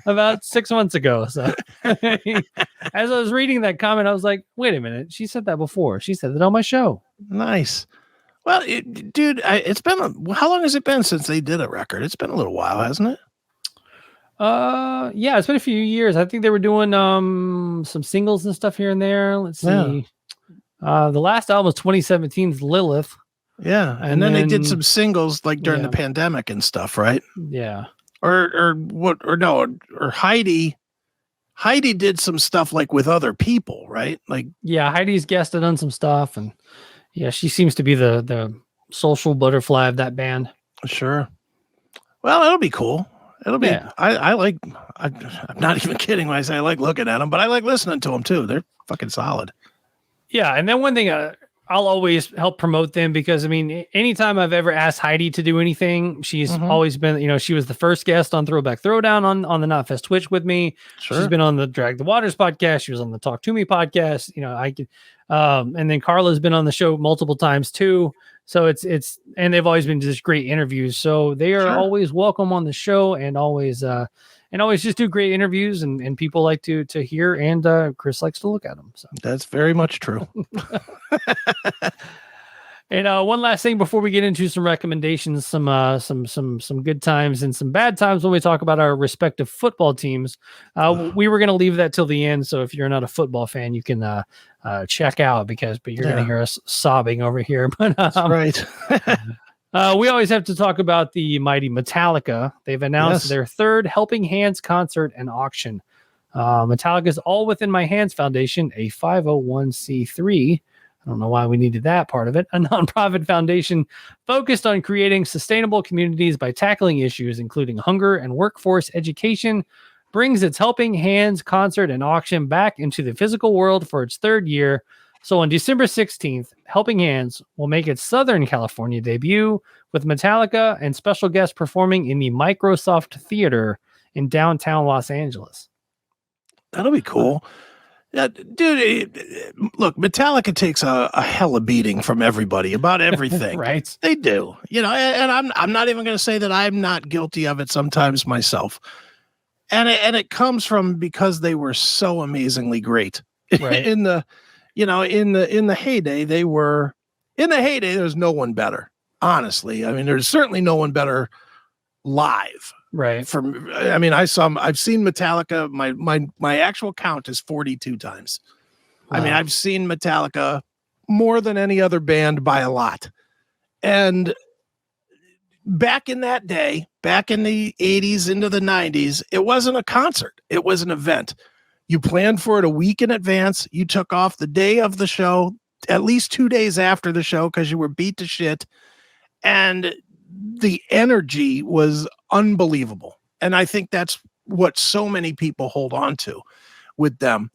A: about 6 months ago. So as I was reading that comment, I was like, wait a minute. She said that before. She said that on my show.
B: Nice. Well, dude, it's been, how long has it been since they did a record? It's been a little while, hasn't it?
A: Yeah, it's been a few years. I think they were doing some singles and stuff here and there. Let's see. Yeah. The last album was 2017's Lilith.
B: Yeah, and then they did some singles like during the pandemic and stuff, right?
A: Yeah.
B: Or Heidi did some stuff like with other people, right? Like,
A: yeah, Heidi's guested on some stuff, and yeah, she seems to be the social butterfly of that band.
B: Sure. Well, it'll be cool. It'll be. Yeah. I'm not even kidding when I say I like looking at them, but I like listening to them too. They're fucking solid.
A: Yeah, and then one thing. I'll always help promote them because, I mean, anytime I've ever asked Heidi to do anything, she's always been, she was the first guest on Throwback Throwdown on the Knotfest Twitch with me. Sure. She's been on the Drag the Waters podcast. She was on the Talk to Me podcast. And then Carla's been on the show multiple times too. So and they've always been just great interviews. So they are always welcome on the show and always just do great interviews and people like to hear, and Chris likes to look at them. So
B: that's very much true.
A: And one last thing before we get into some recommendations, some good times and some bad times when we talk about our respective football teams. We were going to leave that till the end, so if you're not a football fan, you can check out but you're going to hear us sobbing over here. But
B: that's right.
A: We always have to talk about the mighty Metallica. They've announced their third Helping Hands concert and auction. Metallica's All Within My Hands Foundation, a 501c3. I don't know why we needed that part of it. A nonprofit foundation focused on creating sustainable communities by tackling issues including hunger and workforce education, brings its Helping Hands concert and auction back into the physical world for its third year. So on December 16th, Helping Hands will make its Southern California debut with Metallica and special guests performing in the Microsoft Theater in downtown Los Angeles.
B: That'll be cool. Yeah, dude, look, Metallica takes a hella beating from everybody about everything.
A: Right.
B: They do. And I'm not even going to say that I'm not guilty of it sometimes myself. And it comes from because they were so amazingly great. Right. in the heyday, there was no one better. Honestly, I mean, there's certainly no one better live.
A: Right.
B: I've seen Metallica. My actual count is 42 times. Wow. I mean, I've seen Metallica more than any other band by a lot. And back in that day, back in the 80s into the 90s, it wasn't a concert. It was an event. You planned for it a week in advance. You took off the day of the show, at least 2 days after the show, because you were beat to shit. And the energy was unbelievable. And I think that's what so many people hold on to with them.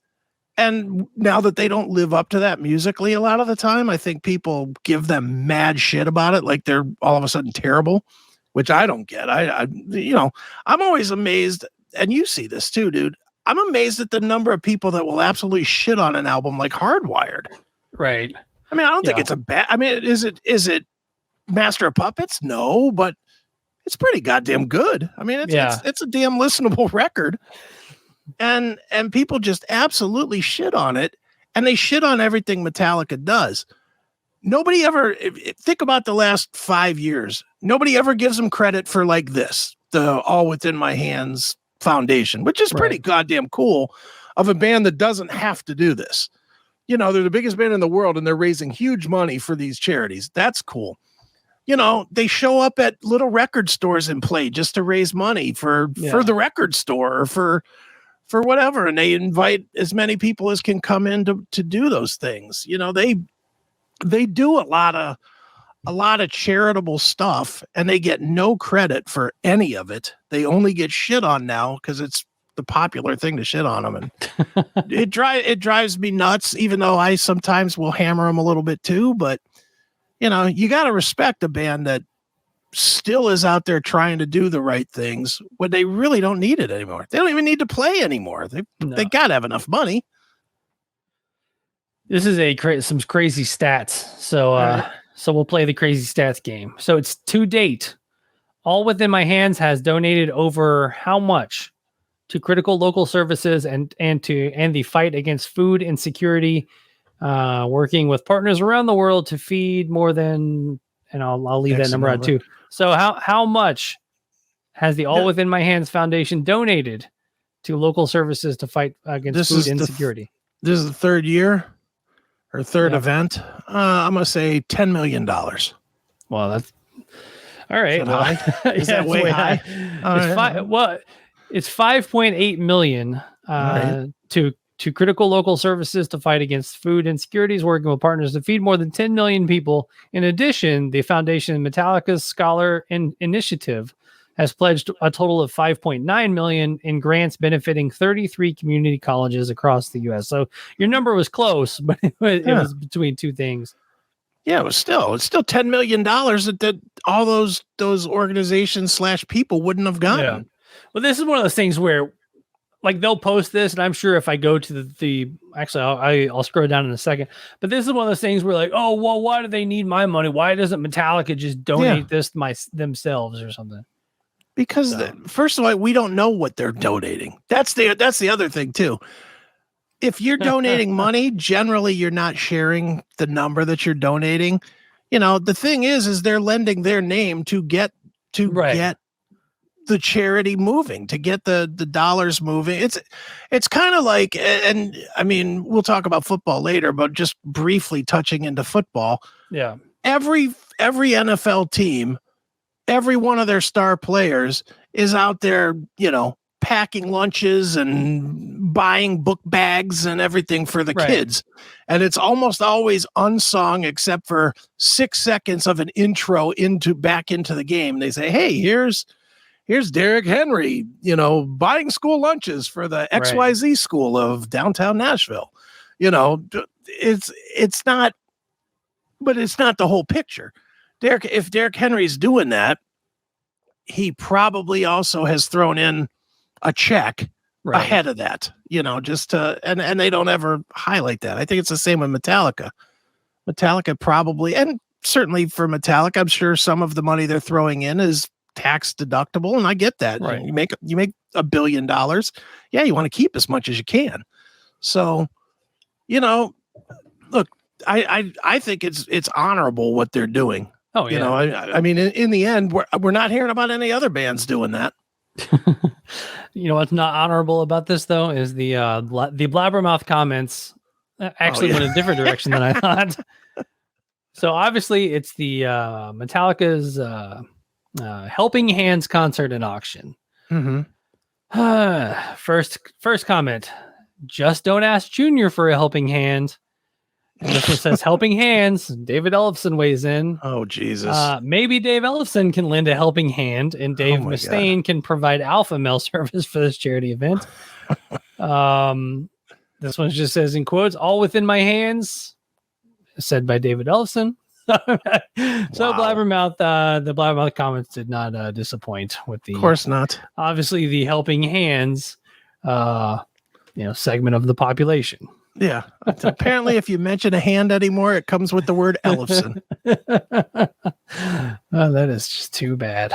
B: And now that they don't live up to that musically a lot of the time, I think people give them mad shit about it. Like they're all of a sudden terrible, which I don't get. I'm always amazed. And you see this too, dude. I'm amazed at the number of people that will absolutely shit on an album like Hardwired.
A: Right.
B: I mean, I don't think it's a bad, is it Master of Puppets? No, but it's pretty goddamn good. I mean, it's a damn listenable record. and people just absolutely shit on it, and they shit on everything Metallica does. Nobody ever think about the last 5 years. Nobody ever gives them credit for like this, the All Within My Hands Foundation, which is pretty goddamn cool of a band that doesn't have to do this. You know, they're the biggest band in the world and they're raising huge money for these charities. That's cool. You know, they show up at little record stores and play just to raise money for the record store or for whatever. And they invite as many people as can come in to do those things. You know, they do a lot of charitable stuff and they get no credit for any of it. They only get shit on now because it's the popular thing to shit on them. And it drives me nuts, even though I sometimes will hammer them a little bit too. But, you know, you got to respect a band that still is out there trying to do the right things when they really don't need it anymore. They don't even need to play anymore. They got to have enough money.
A: This is some crazy stats. So we'll play the crazy stats game. So it's to date, All Within My Hands has donated over how much to critical local services and the fight against food insecurity, working with partners around the world to feed more than, and I'll leave that number out too. So how much has the All Within My Hands Foundation donated to local services to fight against food insecurity?
B: This is the third year. Or third event, I'm going to say $10 million.
A: Well, that's all right.
B: Is that way high?
A: It's 5.8 million to critical local services to fight against food insecurities, working with partners to feed more than 10 million people. In addition, the foundation Metallica's Scholar Initiative has pledged a total of 5.9 million in grants benefiting 33 community colleges across the U.S. So your number was close, but it was between two things.
B: Yeah, it's still $10 million that all those organizations / people wouldn't have gotten.
A: Yeah. Well, this is one of those things where, like, they'll post this, and I'm sure if I go to the actually, I'll scroll down in a second. But this is one of those things where, like, oh, well, why do they need my money? Why doesn't Metallica just donate this themselves or something?
B: Because first of all, we don't know what they're donating. That's the other thing too. If you're donating money, generally you're not sharing the number that you're donating. You know, the thing is they're lending their name to get the charity moving, to get the dollars moving. It's kind of like, and I mean, we'll talk about football later, but just briefly touching into football.
A: Yeah.
B: Every NFL team, every one of their star players is out there, you know, packing lunches and buying book bags and everything for the kids. And it's almost always unsung except for 6 seconds of an intro back into the game. They say, hey, here's Derrick Henry, you know, buying school lunches for the XYZ school of downtown Nashville. You know, it's not the whole picture. If Derrick Henry's doing that, he probably also has thrown in a check ahead of that, you know, just to, and they don't ever highlight that. I think it's the same with Metallica. Metallica probably, and certainly for Metallica, I'm sure some of the money they're throwing in is tax deductible, and I get that.
A: Right.
B: You make $1 billion. Yeah, you want to keep as much as you can. So, you know, look, I think it's honorable what they're doing.
A: Oh, yeah.
B: You know, I mean, in the end, we're not hearing about any other bands doing that.
A: You know what's not honorable about this though is the blabbermouth comments actually went a different direction than I thought. So obviously, it's the Metallica's Helping Hands concert and auction.
B: Mm-hmm.
A: First comment: just don't ask Junior for a helping hand. And this one says helping hands. David Ellefson weighs in.
B: Oh, Jesus.
A: Maybe Dave Ellefson can lend a helping hand and Dave Mustaine can provide alpha male service for this charity event. This one just says in quotes, all within my hands, said by David Ellefson. So Blabbermouth, the Blabbermouth comments did not disappoint with the,
B: of course not. Obviously
A: the helping hands, segment of the population.
B: Yeah. Apparently, if you mention a hand anymore, it comes with the word Ellefson.
A: Oh, that is just too bad.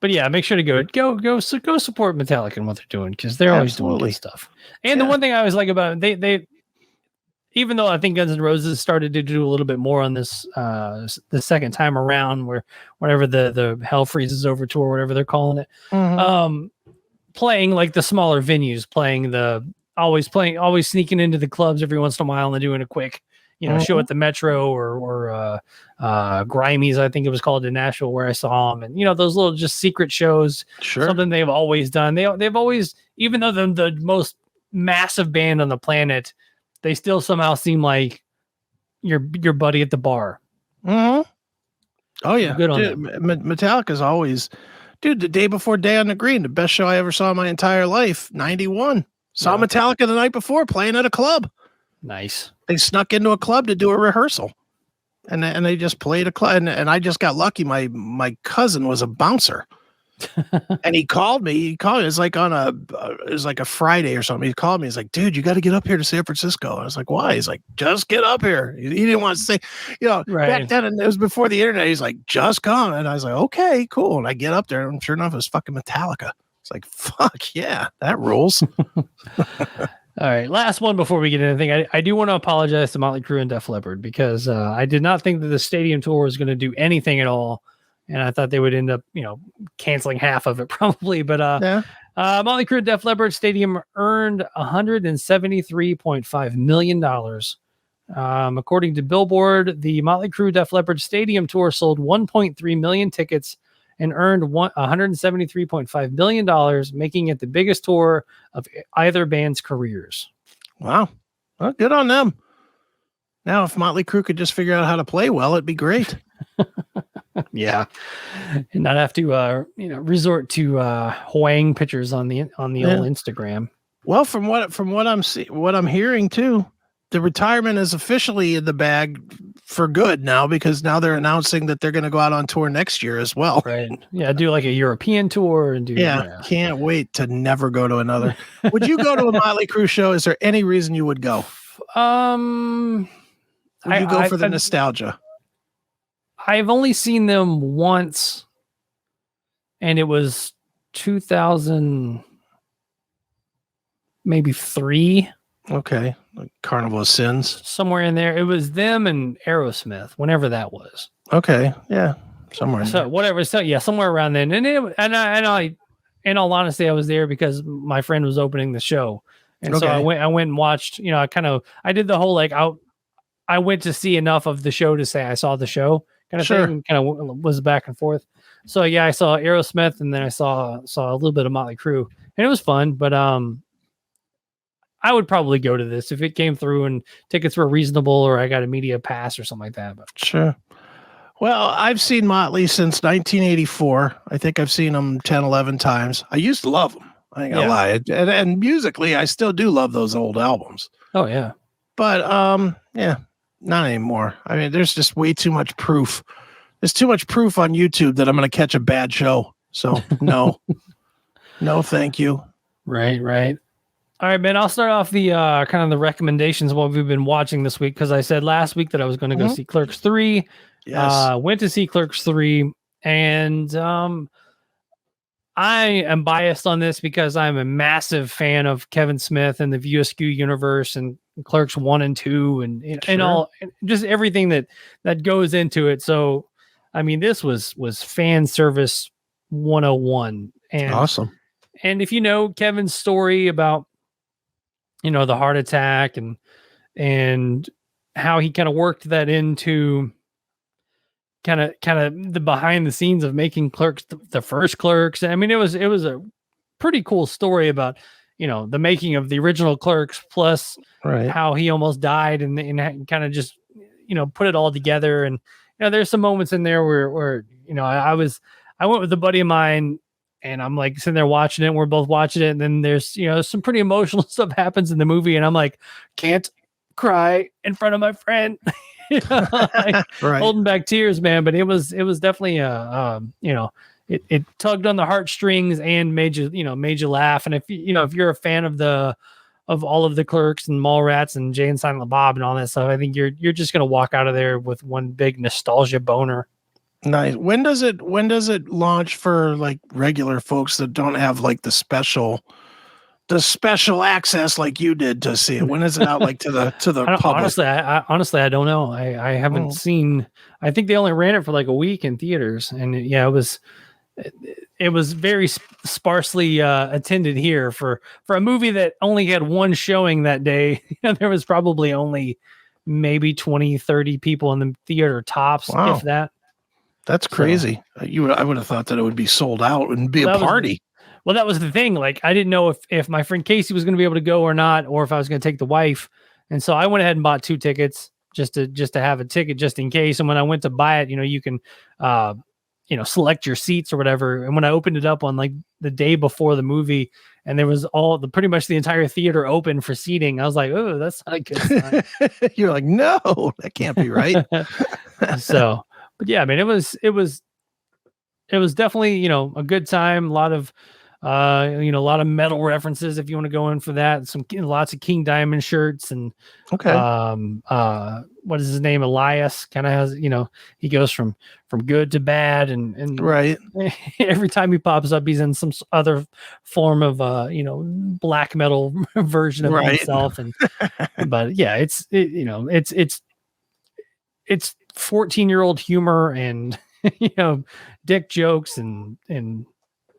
A: But yeah, make sure to go support Metallica and what they're doing, because they're always doing good stuff. And the one thing I always like about it, they even though I think Guns N' Roses started to do a little bit more on this the second time around, where whenever the Hell Freezes Over tour, whatever they're calling it, playing like the smaller venues, always sneaking into the clubs every once in a while and doing a quick show at the Metro or Grimey's, I think it was called, in Nashville, where I saw them, and those little just secret shows.
B: Sure.
A: Something they've always done. They've always, even though the most massive band on the planet, they still somehow seem like your buddy at the bar.
B: Oh yeah,
A: good on
B: them. Metallica's always, dude. The Day Before Day on the Green, the best show I ever saw in my entire life. 91. Saw Metallica the night before playing at a club.
A: Nice.
B: They snuck into a club to do a rehearsal, and they just played a club. And I just got lucky. My cousin was a bouncer, and he called me. It was like it was like a Friday or something. He called me. He's like, "Dude, you got to get up here to San Francisco." I was like, "Why?" He's like, "Just get up here." He didn't want to say, back then, and it was before the internet. He's like, "Just come." And I was like, "Okay, cool." And I get up there, and sure enough, it was fucking Metallica. It's like, fuck yeah, that rules.
A: All right, last one before we get into anything. I do want to apologize to Motley Crue and Def Leppard, because I did not think that the stadium tour was going to do anything at all, and I thought they would end up, canceling half of it probably. But Motley Crue and Def Leppard Stadium earned $173.5 million. According to Billboard, the Motley Crue Def Leppard Stadium tour sold 1.3 million tickets and earned $173.5 million, making it the biggest tour of either band's careers.
B: Wow. Well, good on them. Now, if Motley Crue could just figure out how to play well, it'd be great.
A: Yeah. And not have to, resort to Hwang pictures on the old Instagram.
B: Well, from what I'm hearing too, the retirement is officially in the bag for good now, because now they're announcing that they're going to go out on tour next year as well.
A: Right. Yeah. Do like a European tour and do.
B: Yeah. Can't wait to never go to another. Would you go to a Motley Crue show? Is there any reason you would go? Would you go for the nostalgia?
A: I've only seen them once, and it was 2000, maybe 3.
B: Okay. Like Carnival of Sins.
A: Somewhere in there. It was them and Aerosmith, whenever that was.
B: Okay. Yeah. Somewhere.
A: So whatever. So yeah, somewhere around then. And I, in all honesty, I was there because my friend was opening the show. And so I went and watched, I did the whole, I went to see enough of the show to say I saw the show kind of thing, kind of was back and forth. So yeah, I saw Aerosmith, and then I saw a little bit of Motley Crue, and it was fun, but I would probably go to this if it came through and tickets were reasonable, or I got a media pass or something like that. But
B: sure. Well, I've seen Motley since 1984. I think I've seen them 10, 11 times. I used to love them. I ain't gonna lie. And musically, I still do love those old albums.
A: Oh yeah.
B: But not anymore. I mean, there's just way too much proof. There's too much proof on YouTube that I'm going to catch a bad show. So no, no, thank you.
A: Right. All right, man. I'll start off the kind of the recommendations of what we've been watching this week, because I said last week that I was going to go see Clerks 3.
B: Yes.
A: Went to see Clerks 3, and I am biased on this because I'm a massive fan of Kevin Smith and the View Askew universe and Clerks 1 and 2 and all, just everything that goes into it. So, I mean, this was fan service 101. And
B: awesome.
A: And if you know Kevin's story about, the heart attack and how he kind of worked that into kind of the behind the scenes of making Clerks the first Clerks. I mean, it was a pretty cool story about, the making of the original Clerks, plus how he almost died and kind of just, put it all together. And, there's some moments in there where I went with a buddy of mine, and I'm like sitting there watching it, and we're both watching it. And then there's, some pretty emotional stuff happens in the movie. And I'm like, can't cry in front of my friend, holding back tears, man. But it was definitely it tugged on the heartstrings and made you laugh. And if you're a fan of all of the Clerks and Mallrats and Jay and Silent Bob and all that stuff, I think you're just going to walk out of there with one big nostalgia boner.
B: Nice. When does it launch for like regular folks that don't have like the special access like you did to see it? When is it out like to the public?
A: Honestly, I don't know. I haven't seen. I think they only ran it for like a week in theaters, and it was very sparsely attended here for a movie that only had one showing that day. There was probably only maybe 20, 30 people in the theater tops, if that.
B: That's crazy. So, I would have thought that it would be sold out and be a party.
A: That was the thing. Like, I didn't know if my friend Casey was going to be able to go or not, or if I was going to take the wife. And so I went ahead and bought 2 tickets just to have a ticket just in case. And when I went to buy it, you can, select your seats or whatever. And when I opened it up on like the day before the movie, and there was pretty much the entire theater open for seating, I was like, oh, that's not a good sign.
B: You're like, no, that can't be right.
A: So, but yeah, I mean, it was definitely, a good time. A lot of, a lot of metal references if you want to go in for that. Lots of King Diamond shirts and, what is his name? Elias kind of has, he goes from good to bad and
B: right.
A: Every time he pops up, he's in some other form of, black metal version of himself. And, but yeah, it's 14-year-old humor and, dick jokes and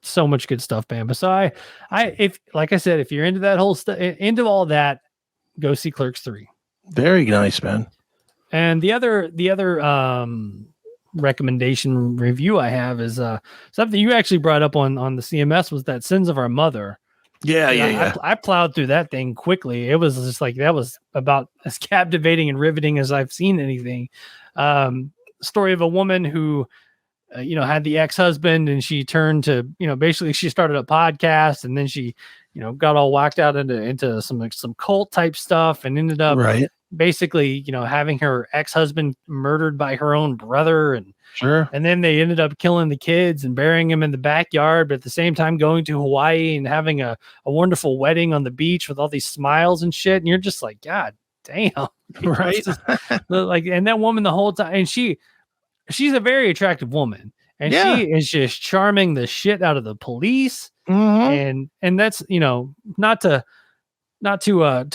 A: so much good stuff, Bamba. So like I said, if you're into that whole into all that, go see Clerks 3.
B: Very nice, man.
A: And the other recommendation review I have is something you actually brought up on the CMS, was that Sins of Our Mother.
B: Yeah.
A: I plowed through that thing quickly. It was just like, that was about as captivating and riveting as I've seen anything. Story of a woman who, had the ex-husband, and she turned to, basically she started a podcast, and then she, got all whacked out into some cult type stuff, and ended up basically, having her ex-husband murdered by her own brother. And and then they ended up killing the kids and burying him in the backyard, but at the same time going to Hawaii and having a wonderful wedding on the beach with all these smiles and shit. And you're just like, God damn.
B: Right.
A: Like, and that woman the whole time, and she's a very attractive woman, and she is just charming the shit out of the police. And that's, not to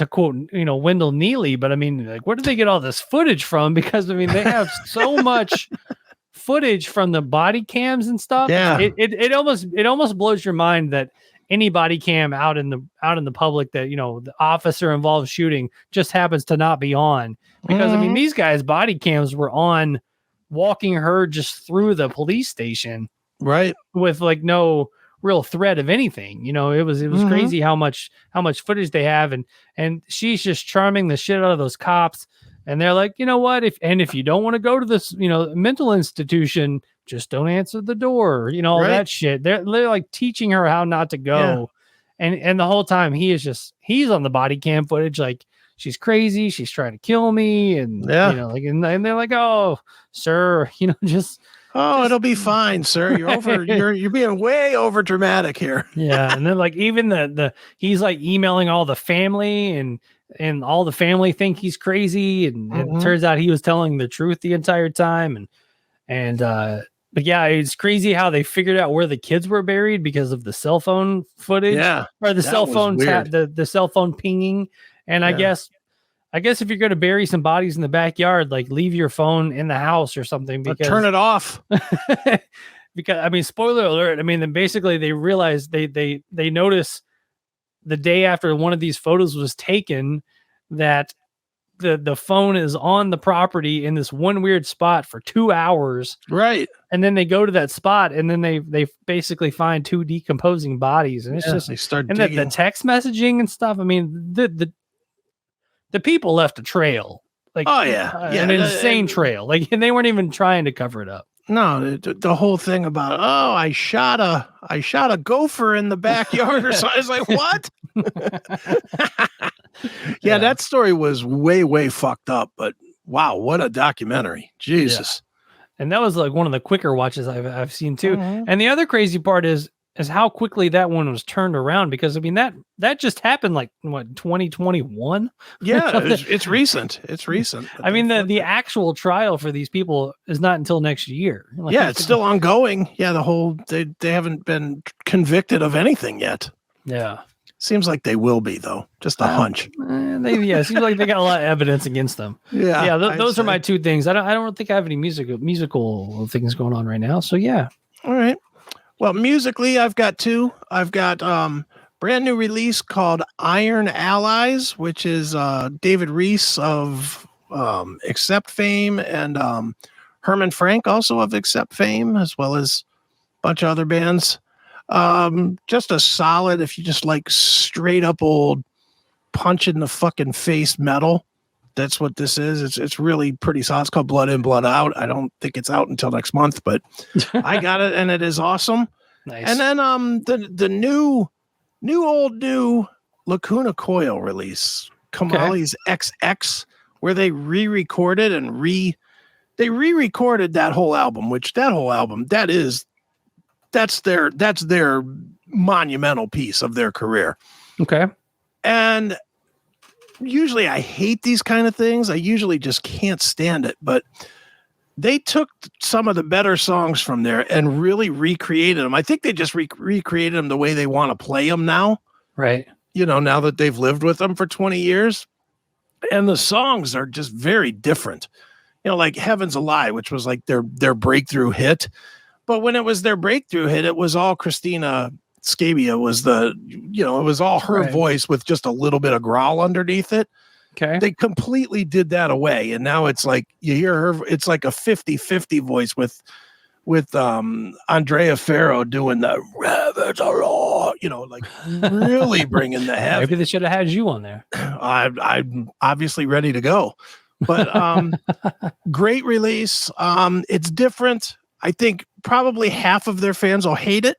A: quote, Wendell Neely, but I mean, like, where did they get all this footage from? Because I mean, they have so much footage from the body cams and stuff.
B: Yeah.
A: It almost blows your mind that any body cam out in the public that, the officer involved shooting just happens to not be on. Because I mean, these guys' body cams were on walking her just through the police station,
B: right,
A: with like no real threat of anything. It was crazy how much footage they have, and she's just charming the shit out of those cops. And they're like, you know what, if you don't want to go to this mental institution, just don't answer the door, all that shit. They're like teaching her how not to go. And the whole time he's on the body cam footage like, she's crazy, she's trying to kill me, and and they're like, oh, sir, just
B: it'll be fine, sir. You're being way over dramatic here.
A: Yeah. And then like even he's like emailing all the family, and all the family think he's crazy, and it turns out he was telling the truth the entire time. But yeah, it's crazy how they figured out where the kids were buried because of the cell phone footage, or the cell phone the cell phone pinging. And I guess if you're going to bury some bodies in the backyard, like leave your phone in the house or something, because
B: turn it off.
A: Because I mean, spoiler alert. I mean, then basically they realized they notice the day after one of these photos was taken that the phone is on the property in this one weird spot for 2 hours.
B: Right.
A: And then they go to that spot, and then they basically find 2 decomposing bodies. And it's just,
B: they start
A: and
B: digging.
A: the text messaging and stuff. I mean, the people left a trail, like, an insane trail. Like, and they weren't even trying to cover it up.
B: No, the whole thing about, I shot a gopher in the backyard or something. I was like, what? Yeah, that story was way, way fucked up, but wow, what a documentary. Jesus.
A: Yeah. And that was like one of the quicker watches I've seen too. And the other crazy part is is how quickly that one was turned around, because I mean that just happened like what, 2021.
B: Yeah, it's recent. It's recent.
A: I mean the actual trial for these people is not until next year. Like,
B: yeah, it's still ongoing. Yeah, they haven't been convicted of anything yet.
A: Yeah,
B: seems like they will be though. Just a hunch.
A: It seems like they got a lot of evidence against them.
B: Yeah,
A: those are my two things. I don't think I have any musical things going on right now. So yeah.
B: All right. Well, musically, I've got two. I've got brand new release called Iron Allies, which is David Reese of Accept fame, and Herman Frank, also of Accept fame, as well as a bunch of other bands. Just a solid, if you just like straight up old punch in the fucking face metal. That's what this is. It's really pretty solid. It's called Blood In, Blood Out. I don't think it's out until next month, but I got it and it is awesome.
A: Nice.
B: And then the new Lacuna Coil release, Kamali's XX, where they re-recorded that whole album, that's their monumental piece of their career.
A: Okay.
B: And usually I hate these kind of things. I usually just can't stand it, but they took some of the better songs from there and really recreated them. I think they just recreated them the way they want to play them now.
A: Right.
B: Now that they've lived with them for 20 years. And the songs are just very different. Like Heaven's a Lie, which was like their breakthrough hit. But when it was their breakthrough hit, it was all Christina Scabia was it was all her voice with just a little bit of growl underneath it.
A: Okay.
B: They completely did that away. And now it's like you hear her, it's like a 50-50 voice with Andrea Ferro doing the like really bringing the heavy.
A: Maybe they should have had you on there.
B: I'm obviously ready to go. But great release. It's different. I think probably half of their fans will hate it.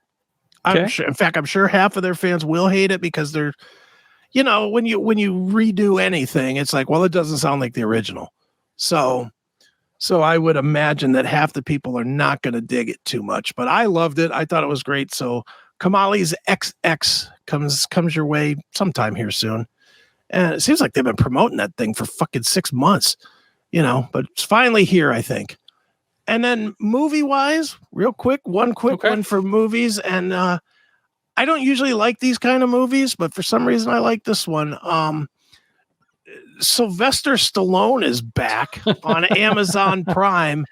B: I'm sure half of their fans will hate it because they're, when you redo anything, it's like, well, it doesn't sound like the original. So I would imagine that half the people are not going to dig it too much, but I loved it. I thought it was great. So Kamali's XX comes your way sometime here soon. And it seems like they've been promoting that thing for fucking 6 months, but it's finally here, I think. And then movie-wise, real quick, one for movies. And I don't usually like these kind of movies, but for some reason I like this one. Sylvester Stallone is back on Amazon Prime.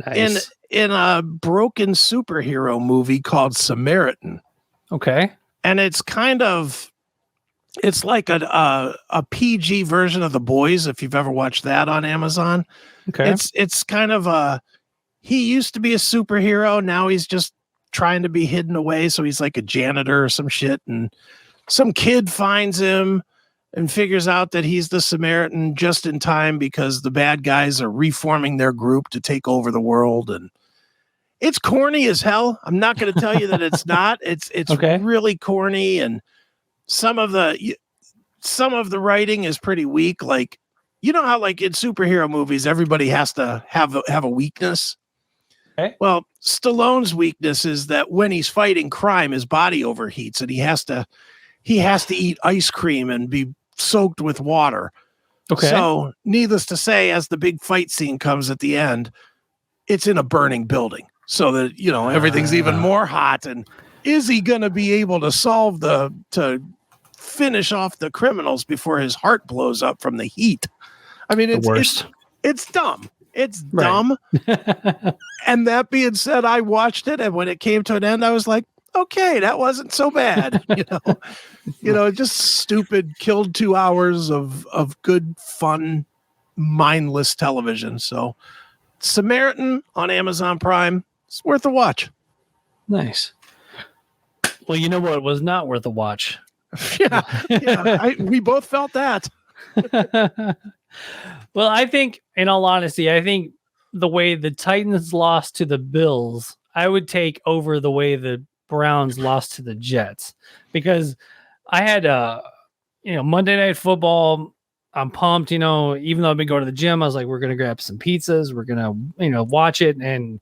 A: Nice.
B: in a broken superhero movie called Samaritan.
A: Okay.
B: And it's like a PG version of The Boys, if you've ever watched that on Amazon.
A: Okay.
B: It's kind of he used to be a superhero. Now he's just trying to be hidden away. So he's like a janitor or some shit. And some kid finds him and figures out that he's the Samaritan just in time because the bad guys are reforming their group to take over the world. And it's corny as hell. I'm not going to tell you that it's not. It's really corny. And some of the writing is pretty weak. Like, how like in superhero movies, everybody has to have a weakness.
A: Okay.
B: Well, Stallone's weakness is that when he's fighting crime, his body overheats and he has to eat ice cream and be soaked with water.
A: Okay.
B: So needless to say, as the big fight scene comes at the end, it's in a burning building. So that, everything's even more hot. And is he going to be able to to finish off the criminals before his heart blows up from the heat? I mean, it's worst. It's dumb. It's dumb. And that being said, I watched it, and when it came to an end, I was like, okay, that wasn't so bad. Just stupid, killed 2 hours of good, fun, mindless television. So Samaritan on Amazon Prime, it's worth a watch.
A: Nice. Well, you know what was not worth a watch?
B: We both felt that.
A: Well, I think, in all honesty, the way the Titans lost to the Bills, I would take over the way the Browns lost to the Jets, because I had Monday Night Football I'm pumped, even though I've been going to the gym, I was like, we're going to grab some pizzas. We're going to, watch it and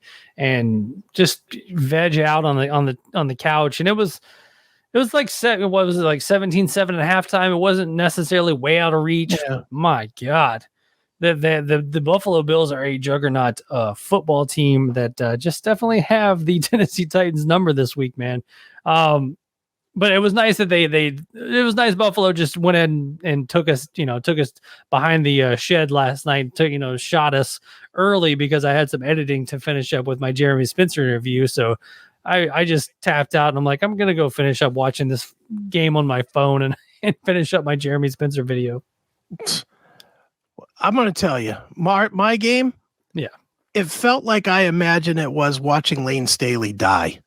A: just veg out on the couch. And it was like, what was it, like 17-7 at halftime? It wasn't necessarily way out of reach.
B: Yeah.
A: My God. The Buffalo Bills are a juggernaut football team that just definitely have the Tennessee Titans number this week, man. But it was nice that it was nice Buffalo just went in and took us behind the shed last night, shot us early because I had some editing to finish up with my Jeremy Spencer interview. So I just tapped out and I'm like, I'm going to go finish up watching this game on my phone and finish up my Jeremy Spencer video.
B: I'm going to tell you, my game.
A: Yeah.
B: It felt like I imagine it was watching Lane Staley die.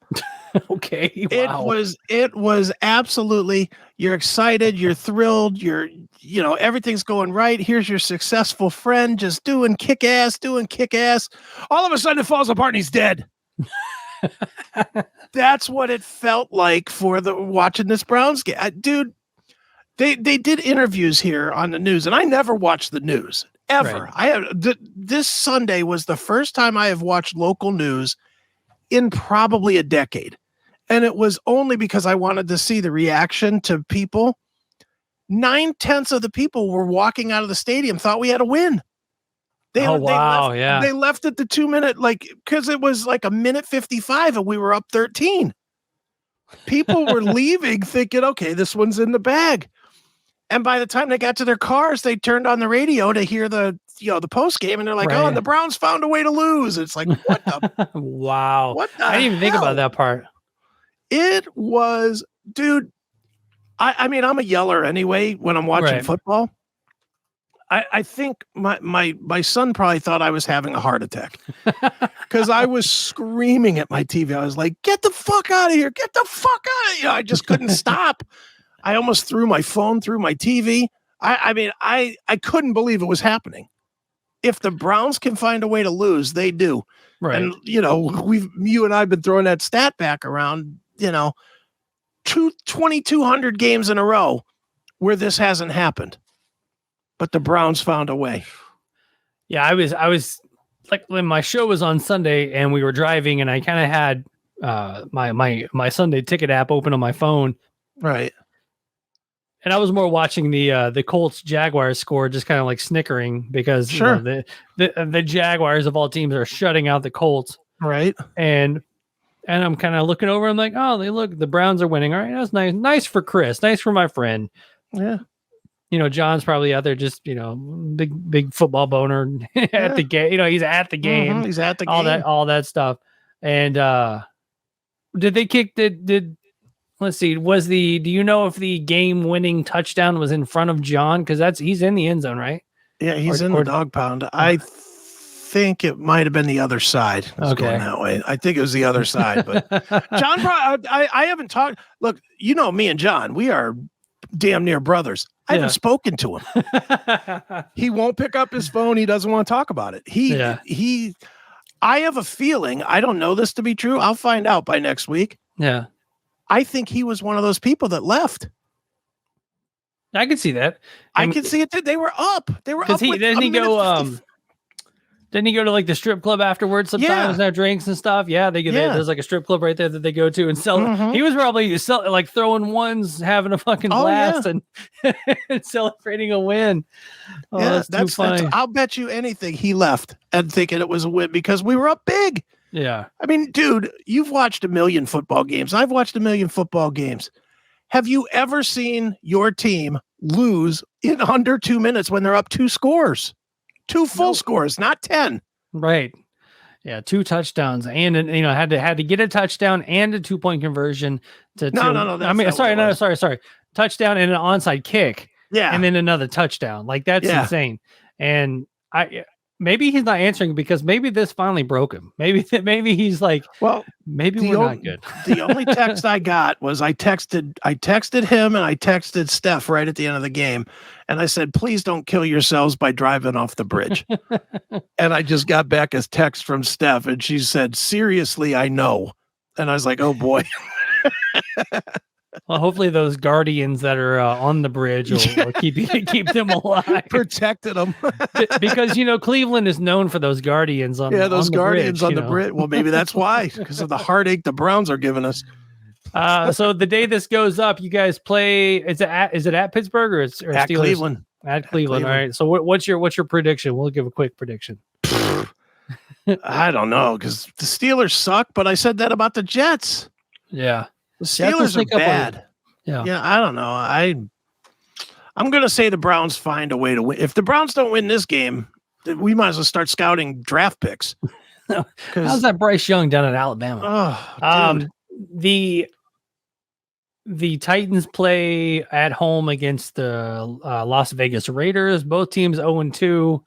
A: Okay. Wow.
B: It was absolutely, you're excited, you're thrilled, everything's going right. Here's your successful friend just doing kick ass. All of a sudden it falls apart and he's dead. That's what it felt like for watching this Browns game. Dude, they did interviews here on the news, and I never watched the news ever. Right. This Sunday was the first time I have watched local news in probably a decade. And it was only because I wanted to see the reaction to people. 9/10 of the people were walking out of the stadium, thought we had a win. They left at the 2 minute, because it was like a minute 55 and we were up 13. People were leaving thinking, okay, this one's in the bag. And by the time they got to their cars, they turned on the radio to hear the post game, and they're like, "Oh, and the Browns found a way to lose." It's like, what the
A: wow.
B: What the
A: I didn't even think about that part.
B: It was, dude. I mean, I'm a yeller anyway when I'm watching football. I think my son probably thought I was having a heart attack because I was screaming at my TV. I was like, "Get the fuck out of here! Get the fuck out of here!" I just couldn't stop. I almost threw my phone through my TV. I mean, I couldn't believe it was happening. If the Browns can find a way to lose, they do. Right. And, you and I have been throwing that stat back around, 2,200 games in a row where this hasn't happened. But the Browns found a way.
A: Yeah, I was like, when my show was on Sunday and we were driving, and I kind of had my Sunday ticket app open on my phone.
B: Right.
A: And I was more watching the Colts Jaguars score, just kind of like snickering because the Jaguars of all teams are shutting out the Colts.
B: Right.
A: And I'm kind of looking over. I'm like, oh, the Browns are winning. All right, that's nice. Nice for Chris. Nice for my friend.
B: Yeah.
A: John's probably out there just, big football boner at the game. He's at the game.
B: Mm-hmm. He's at the game.
A: All that stuff. And did they kick let's see, do you know if the game winning touchdown was in front of John? Because he's in the end zone, right?
B: Yeah, he's in the dog pound. I think it might have been the other side. Going that way. I think it was the other side. But John, I haven't talked. Look, me and John, we are damn near brothers. I haven't spoken to him. He won't pick up his phone. He doesn't want to talk about it. I have a feeling, I don't know this to be true. I'll find out by next week.
A: Yeah.
B: I think he was one of those people that left.
A: I can see that.
B: I can see it. They were up.
A: Didn't he go to like the strip club afterwards sometimes and have drinks and stuff? Yeah, there's like a strip club right there that they go to and sell. Mm-hmm. He was probably like throwing ones, having a fucking blast and celebrating a win. Oh, yeah, that's funny.
B: I'll bet you anything he left and thinking it was a win because we were up big.
A: Yeah.
B: I mean, dude, you've watched a million football games. I've watched a million football games. Have you ever seen your team lose in under 2 minutes when they're up 2 scores? 2 full scores, not 10.
A: Right. Yeah, 2 touchdowns and had to get a touchdown and a 2-point conversion to
B: No.
A: Sorry. Touchdown and an onside kick.
B: Yeah.
A: And then another touchdown. Like that's insane. And maybe he's not answering because maybe this finally broke him. Maybe he's like, well, maybe we're not good.
B: The only text I got was I texted him and I texted Steph right at the end of the game. And I said, please don't kill yourselves by driving off the bridge. And I just got back a text from Steph and she said, seriously, I know. And I was like, oh boy.
A: Well, hopefully those guardians that are on the bridge will keep them alive.
B: Protected them.
A: Because Cleveland is known for those guardians on
B: those
A: on the
B: guardians
A: bridge,
B: on the bridge. Well, maybe that's why, because of the heartache the Browns are giving us.
A: So the day this goes up, you guys play. Is it at Pittsburgh or
B: at
A: Steelers?
B: Cleveland?
A: At Cleveland. All right. So what's your prediction? We'll give a quick prediction.
B: I don't know, because the Steelers suck, but I said that about the Jets.
A: Yeah.
B: The Steelers are bad. Yeah. I don't know. I'm going to say the Browns find a way to win. If the Browns don't win this game, we might as well start scouting draft picks.
A: How's that Bryce Young down at Alabama?
B: Oh,
A: the Titans play at home against the Las Vegas Raiders. Both teams 0-2.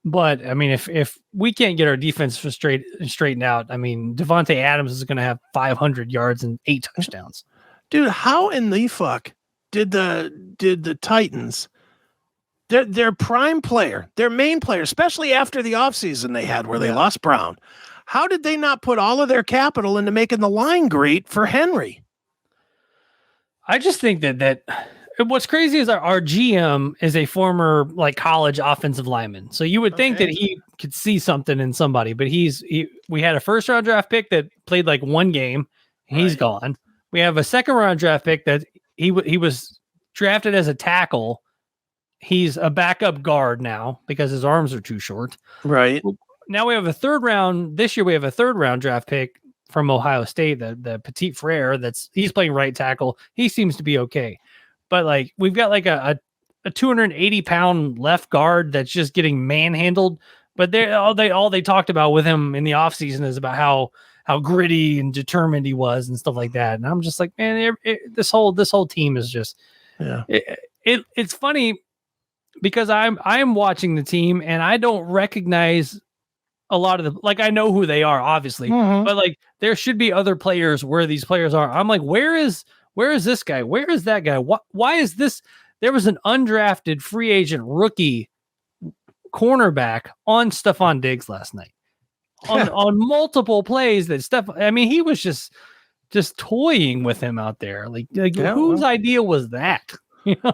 A: But I mean, if we can't get our defense straightened out, I mean, Devontae Adams is going to have 500 yards and 8 touchdowns.
B: Dude, how in the fuck did the Titans, their prime player, their main player, especially after the offseason they had where they lost Brown, how did they not put all of their capital into making the line great for Henry?
A: I just think that what's crazy is our GM is a former college offensive lineman. So you would think that he could see something in somebody, but we had a first round draft pick that played one game. He's gone. We have a second round draft pick that he was drafted as a tackle. He's a backup guard now because his arms are too short.
B: Right.
A: Now we have a third round. This year we have a third round draft pick from Ohio State, the Petit Frere. He's playing right tackle. He seems to be okay. But we've got a 280-pound left guard that's just getting manhandled. But all they talked about with him in the offseason is about how gritty and determined he was and stuff like that. And I'm just like, man, this whole team is just it's funny because I'm watching the team and I don't recognize a lot of I know who they are, obviously, but there should be other players where these players are. I'm like, where is this guy? Where is that guy? Why is this? There was an undrafted free agent rookie cornerback on Stephon Diggs last night on multiple plays he was just toying with him out there. Whose idea was that?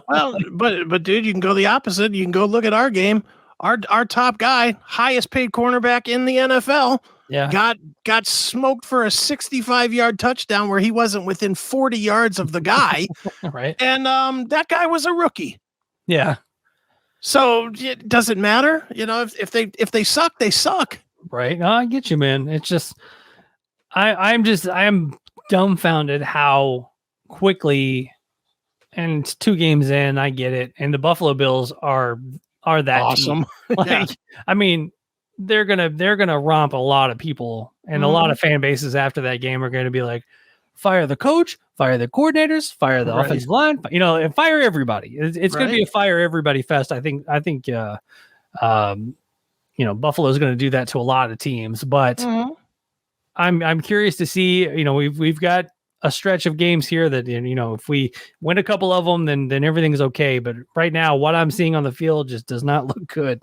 B: Well, but dude, you can go the opposite. You can go look at our game. Our top guy, highest paid cornerback in the NFL, got smoked for a 65-yard touchdown where he wasn't within 40 yards of the guy.
A: Right.
B: And that guy was a rookie.
A: Yeah.
B: So it doesn't matter. If they suck, they suck.
A: Right. No, I get you, man. It's just I am dumbfounded how quickly, and 2 games in, I get it. And the Buffalo Bills are that
B: awesome.
A: I mean, they're gonna romp a lot of people, and a lot of fan bases after that game are going to be like, fire the coach, fire the coordinators, fire the offensive line, and fire everybody. It's going to be a fire everybody fest. I think Buffalo is going to do that to a lot of teams, but I'm curious to see. We've got a stretch of games here that if we win a couple of them, then everything's okay. But right now, what I'm seeing on the field just does not look good.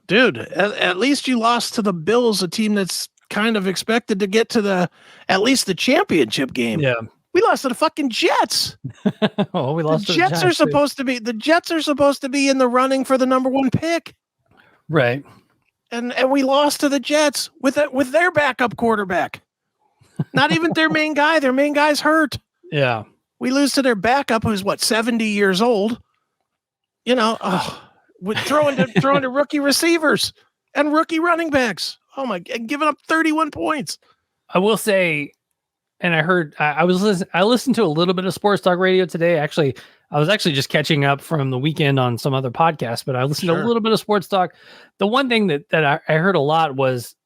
B: Dude, at least you lost to the Bills, a team that's kind of expected to get to at least the championship game.
A: Yeah,
B: we lost to the fucking Jets.
A: We lost.
B: The Jets are supposed to be in the running for the number 1 pick,
A: right?
B: And we lost to the Jets with their backup quarterback. Not even their main guy. Their main guy's hurt.
A: Yeah.
B: We lose to their backup, who's 70 years old. Throwing to rookie receivers and rookie running backs. Oh my! And giving up 31 points.
A: I will say, and I listened to a little bit of sports talk radio today. Actually, I was just catching up from the weekend on some other podcasts, but I listened to a little bit of sports talk. The one thing that I heard a lot was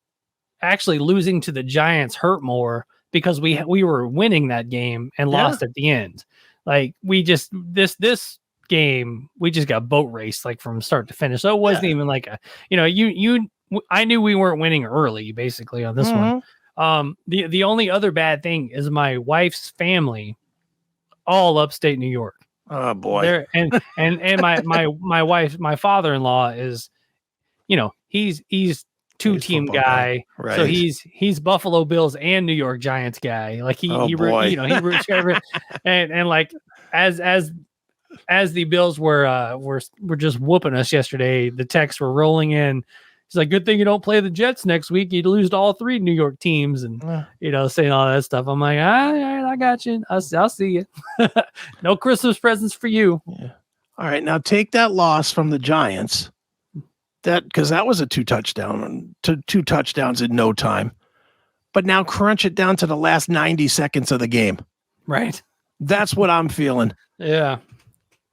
A: actually losing to the Giants hurt more because we were winning that game and lost at the end. This game, we just got boat raced from start to finish. So it wasn't even I knew we weren't winning early basically on this one. The only other bad thing is my wife's family, all upstate New York.
B: Oh boy.
A: And my father-in-law is, he's two-team
B: football
A: guy.
B: Right.
A: So he's Buffalo Bills and New York Giants guy. Like he roots for and like as the Bills were just whooping us yesterday, the texts were rolling in. He's like, good thing you don't play the Jets next week. You'd lose to all three New York teams, and saying all that stuff. I'm like, all right, I got you. I'll see you. No Christmas presents for you.
B: Yeah. All right, now take that loss from the Giants. Because that was a two touchdowns in no time. But now crunch it down to the last 90 seconds of the game.
A: Right.
B: That's what I'm feeling.
A: Yeah.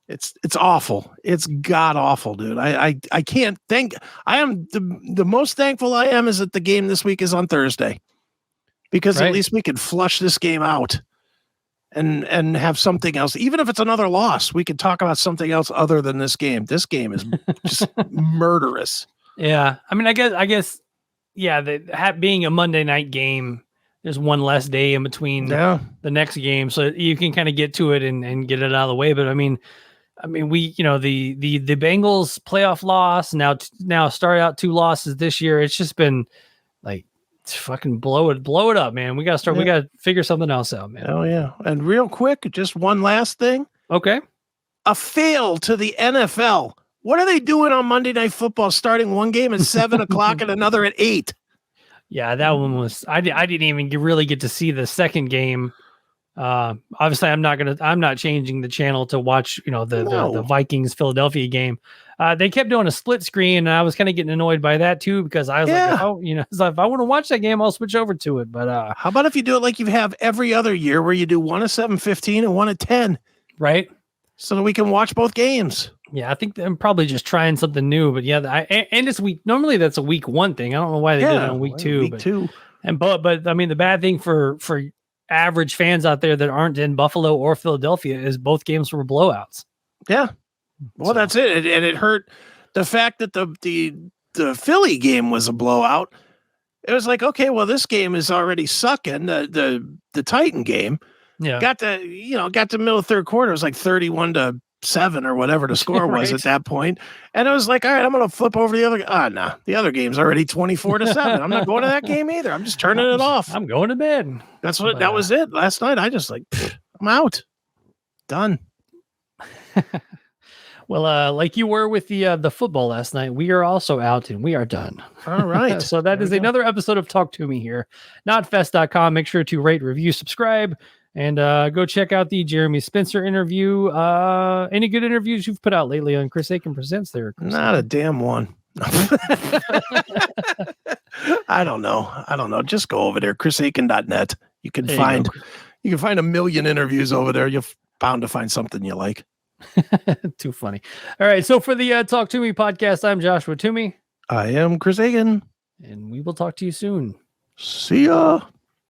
B: It's awful. It's god awful, dude. I can't think. I am the most thankful I am is that the game this week is on Thursday, because at least we can flush this game out and have something else. Even if it's another loss, we could talk about something else other than this game. This game is just murderous.
A: Yeah. I mean, I guess, yeah, being a Monday night game, there's one less day in between the next game. So you can kind of get to it and get it out of the way. But I mean, we, the Bengals playoff loss now started out 2 losses this year. It's just been like, fucking blow it up, man. We got to figure something else out, man.
B: Oh yeah. And real quick, just one last thing.
A: Okay.
B: A fail to the NFL. What are they doing on Monday Night Football, starting one game at 7:00 and another at 8?
A: Yeah, that one was, I didn't even really get to see the second game. Obviously I'm not changing the channel to watch, the Vikings Philadelphia game. They kept doing a split screen, and I was kind of getting annoyed by that too, because I was like, oh, if I want to watch that game, I'll switch over to it. But
B: how about if you do it like you have every other year, where you do one at 7:15 and one at 10,
A: right?
B: So that we can watch both games.
A: Yeah, I think I'm probably just trying something new. But yeah, and it's week. Normally that's a week 1 thing. I don't know why they did it on week 2.
B: Week 2.
A: But I mean, the bad thing for average fans out there that aren't in Buffalo or Philadelphia is both games were blowouts.
B: Yeah. Well, that's it. And it hurt the fact that the Philly game was a blowout. It was like, okay, well, this game is already sucking. The Titan game.
A: Yeah.
B: Got to middle of third quarter. It was like 31-7 or whatever the score was at that point. And it was like, all right, I'm going to flip over the other. No, the other game's already 24-7. I'm not going to that game either. I'm just turning it off.
A: I'm going to bed.
B: That was it. Last night, I just I'm out. Done.
A: Well, like you were with the football last night, we are also out and we are done.
B: All right.
A: So that is another episode of Talk to Me here. Notfest.com. Make sure to rate, review, subscribe, and go check out the Jeremy Spencer interview. Any good interviews you've put out lately on Chris Akin Presents there?
B: Not a damn one. I don't know. Just go over there, chrisakin.net. You can find a million interviews over there. You're bound to find something you like.
A: Too funny. All right. So for the Talk to Me podcast, I'm Joshua Toomey.
B: I am Chris Akin.
A: And we will talk to you soon.
B: See ya.